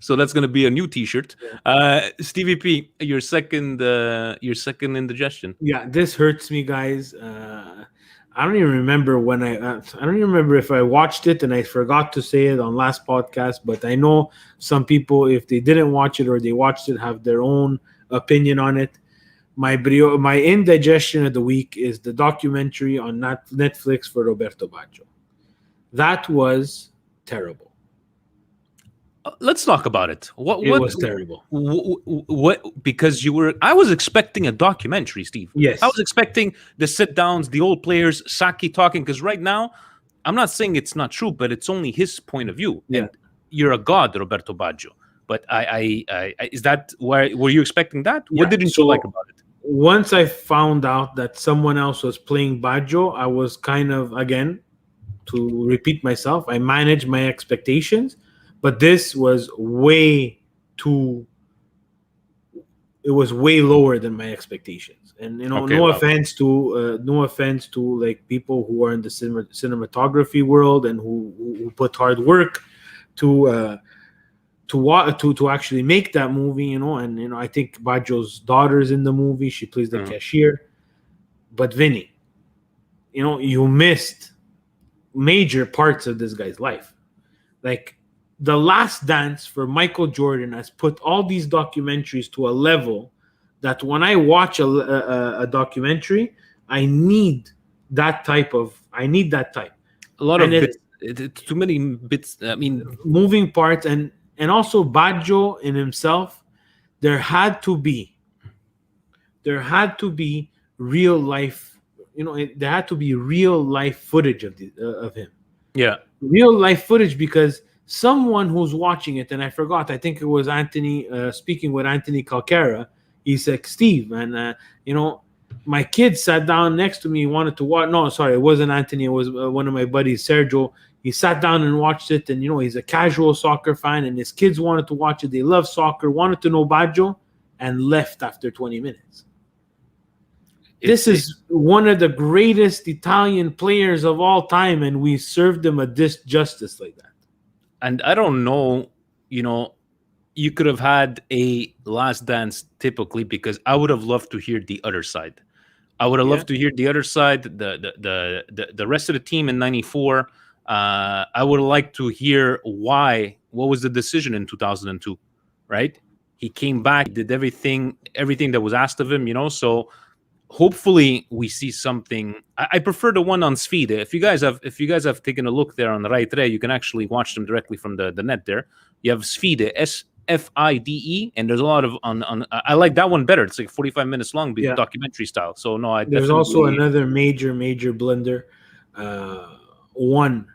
So that's gonna be a new T-shirt. Stevie P, your second indigestion. Yeah, this hurts me, guys. I don't even remember when I don't even remember if I watched it and I forgot to say it on last podcast. But I know some people, if they didn't watch it or they watched it, have their own opinion on it. My indigestion of the week is the documentary on Netflix for Roberto Baggio. That was terrible. Let's talk about it. What was terrible. What? Because I was expecting a documentary, Steve. Yes. I was expecting the sit downs, the old players, Saki talking. Because right now, I'm not saying it's not true, but it's only his point of view. Yeah. And you're a god, Roberto Baggio. But I is that where were you expecting that? Yeah, What didn't you like about it? Once I found out that someone else was playing Baggio, I was kind of, again, to repeat myself, I managed my expectations. But this was way lower than my expectations. And no offense to like people who are in the cinematography world and who put hard work to actually make that movie, and I think Baggio's daughter's in the movie. She plays the cashier. But Vinny, you missed major parts of this guy's life. Like, The Last Dance for Michael Jordan has put all these documentaries to a level that when I watch a documentary, I need that type. A lot of bits, too many bits. I mean, moving parts, and also Baggio in himself. There had to be real life. There had to be real life footage of him. Yeah, real life footage, because someone who's watching it, and I forgot, I think it was Anthony, speaking with Anthony Calcara, he said, Steve, and my kid sat down next to me, wanted to watch. No, sorry, it wasn't Anthony, it was one of my buddies, Sergio. He sat down and watched it, and he's a casual soccer fan, and his kids wanted to watch it. They love soccer, wanted to know Baggio, and left after 20 minutes. This is one of the greatest Italian players of all time, and we served him a disjustice like that. And I don't know, you could have had a Last Dance typically, because I would have loved to hear the other side. I would have loved to hear the other side, the rest of the team in '94. I would have liked to hear what was the decision in 2002, right? He came back, did everything that was asked of him, so hopefully we see something. I prefer the one on Sfide. If you guys have taken a look there on the right there, you can actually watch them directly from the net there. You have Sfide, SFIDE, and there's a lot of on. I like that one better. It's like 45 minutes long, documentary style. So no, there's also another major blunder. One,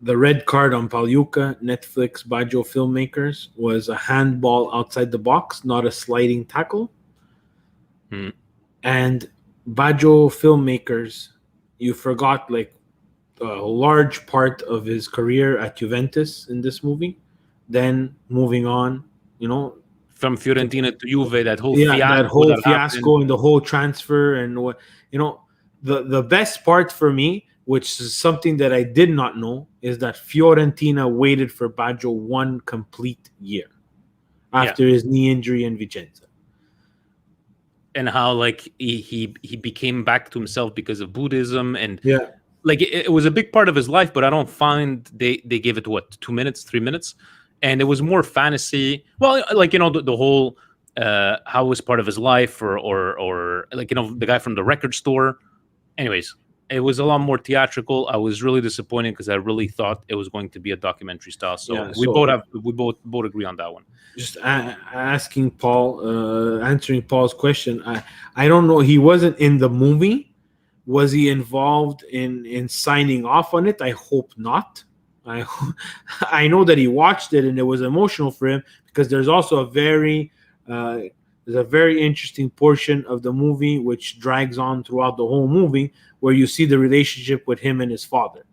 the red card on Pagliuca, Netflix Baggio filmmakers, was a handball outside the box, not a sliding tackle. And Baggio filmmakers, you forgot like a large part of his career at Juventus in this movie. Then moving on, from Fiorentina to Juve, that whole fiasco and the whole transfer, and the best part for me, which is something that I did not know, is that Fiorentina waited for Baggio 1 complete year after his knee injury in Vicenza. And how like he became back to himself because of Buddhism, and like it was a big part of his life, but I don't find they gave it 2 minutes, 3 minutes, and it was more fantasy. Well, like the whole how it was part of his life, or like the guy from the record store. Anyways, it was a lot more theatrical. I was really disappointed because I really thought it was going to be a documentary style. So we both agree on that one. Just asking Paul, answering Paul's question. I don't know. He wasn't in the movie. Was he involved in signing off on it? I hope not. I know that he watched it and it was emotional for him, because there's also a very there's a very interesting portion of the movie which drags on throughout the whole movie, where you see the relationship with him and his father.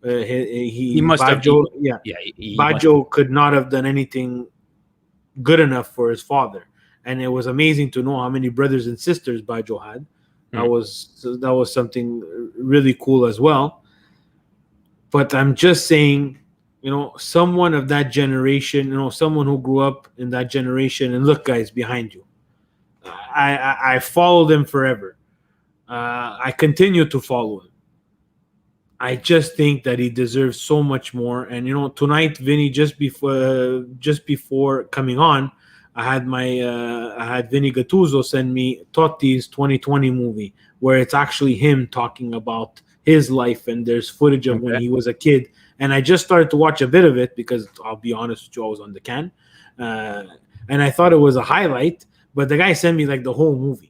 He must have. Baggio, He Baggio could not have done anything good enough for his father, and it was amazing to know how many brothers and sisters Baggio had. That was something really cool as well. But I'm just saying, someone of that generation, someone who grew up in that generation, and look, guys, behind you, I followed him forever. I continue to follow him. I just think that he deserves so much more. And tonight, Vinny, just before coming on, I had Vinny Gattuso send me Totti's 2020 movie, where it's actually him talking about his life, and there's footage of when he was a kid. And I just started to watch a bit of it because, I'll be honest with you, I was on the can, and I thought it was a highlight. But the guy sent me the whole movie.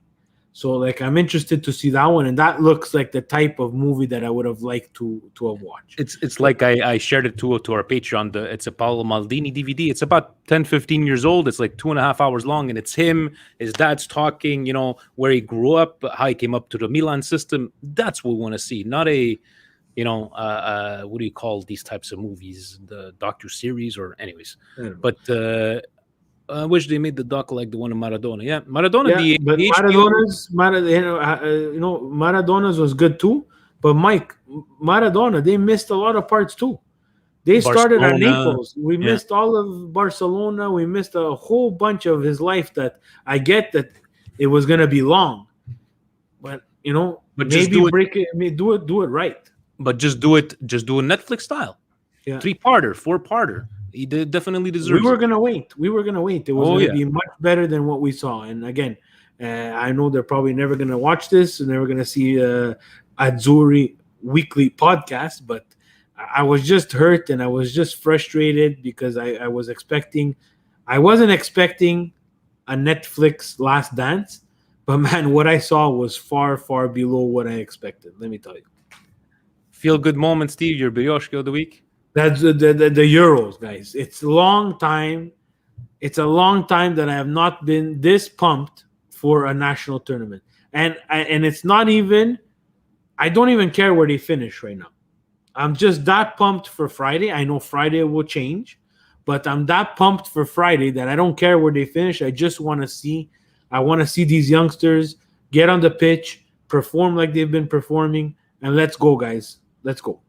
So I'm interested to see that one, and that looks like the type of movie that I would have liked to have watched. It's like I shared it to our Patreon. It's a Paolo Maldini DVD. It's about 10-15 years old. It's 2.5 hours long, and it's him. His dad's talking, where he grew up, how he came up to the Milan system. That's what we want to see, not a, what do you call these types of movies? The docu-series or anyways. But I wish they made the doc like the one of Maradona. Yeah, Maradona. Yeah, but Maradona's was good too. But Mike, Maradona, they missed a lot of parts too. They started at Naples. We missed all of Barcelona. We missed a whole bunch of his life. That I get that it was gonna be long, but maybe break it. Do it right. But just do it. Just do a Netflix style. Yeah, 3-parter, 4-parter. He definitely deserves. We were gonna wait. It was gonna be much better than what we saw. And again, I know they're probably never gonna watch this and never gonna see Azzurri weekly podcast. But I was just hurt and I was just frustrated because I wasn't expecting a Netflix Last Dance. But man, what I saw was far, far below what I expected. Let me tell you. Feel good moment, Steve. Your Biyoshki of the week. That's the Euros, guys. It's a long time. It's a long time that I have not been this pumped for a national tournament. And it's not even, I don't even care where they finish right now. I'm just that pumped for Friday. I know Friday will change, but I'm that pumped for Friday that I don't care where they finish. I just want to see these youngsters get on the pitch, perform like they've been performing, and let's go, guys. Let's go.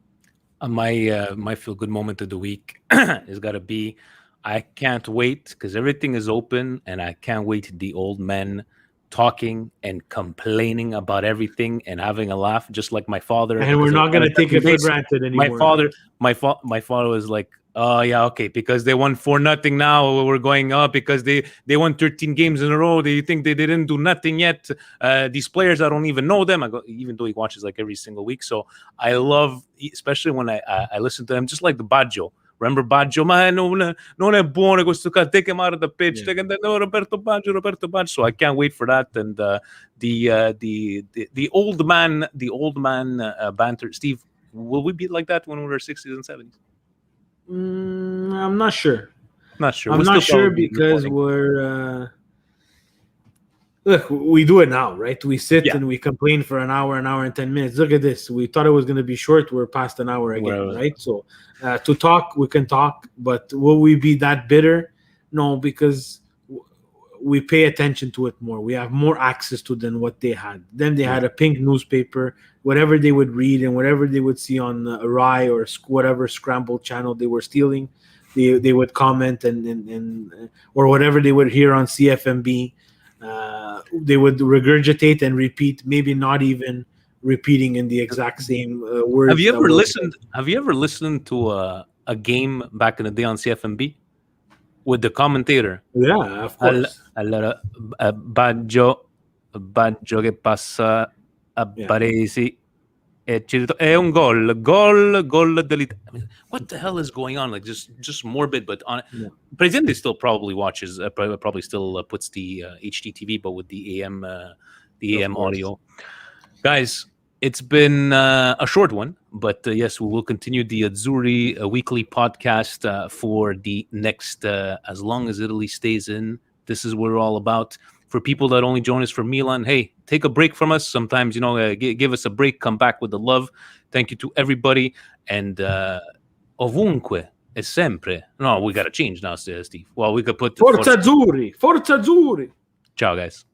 My feel good moment of the week has got to be, I can't wait because everything is open, and I can't wait the old men talking and complaining about everything and having a laugh, just like my father. And we're not going to take it for granted anymore. My father was like, oh yeah, okay, because they won 4-0 now, we're going up because they won 13 games in a row. They think they didn't do nothing yet. These players, I don't even know them. Even though he watches every single week. So I love, especially when I listen to them, just like the Baggio. Remember Baggio? Ma non è buono questo guy. Take him out of the pitch. Yeah. No, Roberto Baggio. So I can't wait for that. And the old man banter. Steve, will we be like that when we were 60s and 70s? I'm not sure. I'm not sure because we're look, we do it now, right? We sit and we complain for an hour and 10 minutes. Look at this. We thought it was going to be short. We're past an hour again, right? So to talk, we can talk, but will we be that bitter? No, because we pay attention to it more. We have more access to than what they had. Then they had a pink newspaper. Whatever they would read and whatever they would see on Rai or whatever scrambled channel they were stealing, they would comment and or whatever they would hear on CFMB, they would regurgitate and repeat. Maybe not even repeating in the exact same words. Have you ever listened to a game back in the day on CFMB with the commentator? Yeah, of course. Allora, Baggio che passa a Baresi è un gol dell'Italia. I mean, what the hell is going on? Just morbid, but on. Yeah. Presidente still probably watches, probably still puts the HDTV, but with the AM audio. Guys, it's been a short one, but yes, we will continue the Azzurri weekly podcast for the next, as long as Italy stays in. This is what we're all about. For people that only join us for Milan, hey, take a break from us. Sometimes, give us a break. Come back with the love. Thank you to everybody. And ovunque e sempre. No, we got to change now, Steve. Well, we could put... Forza Azzurri! Forza Azzurri! Ciao, guys.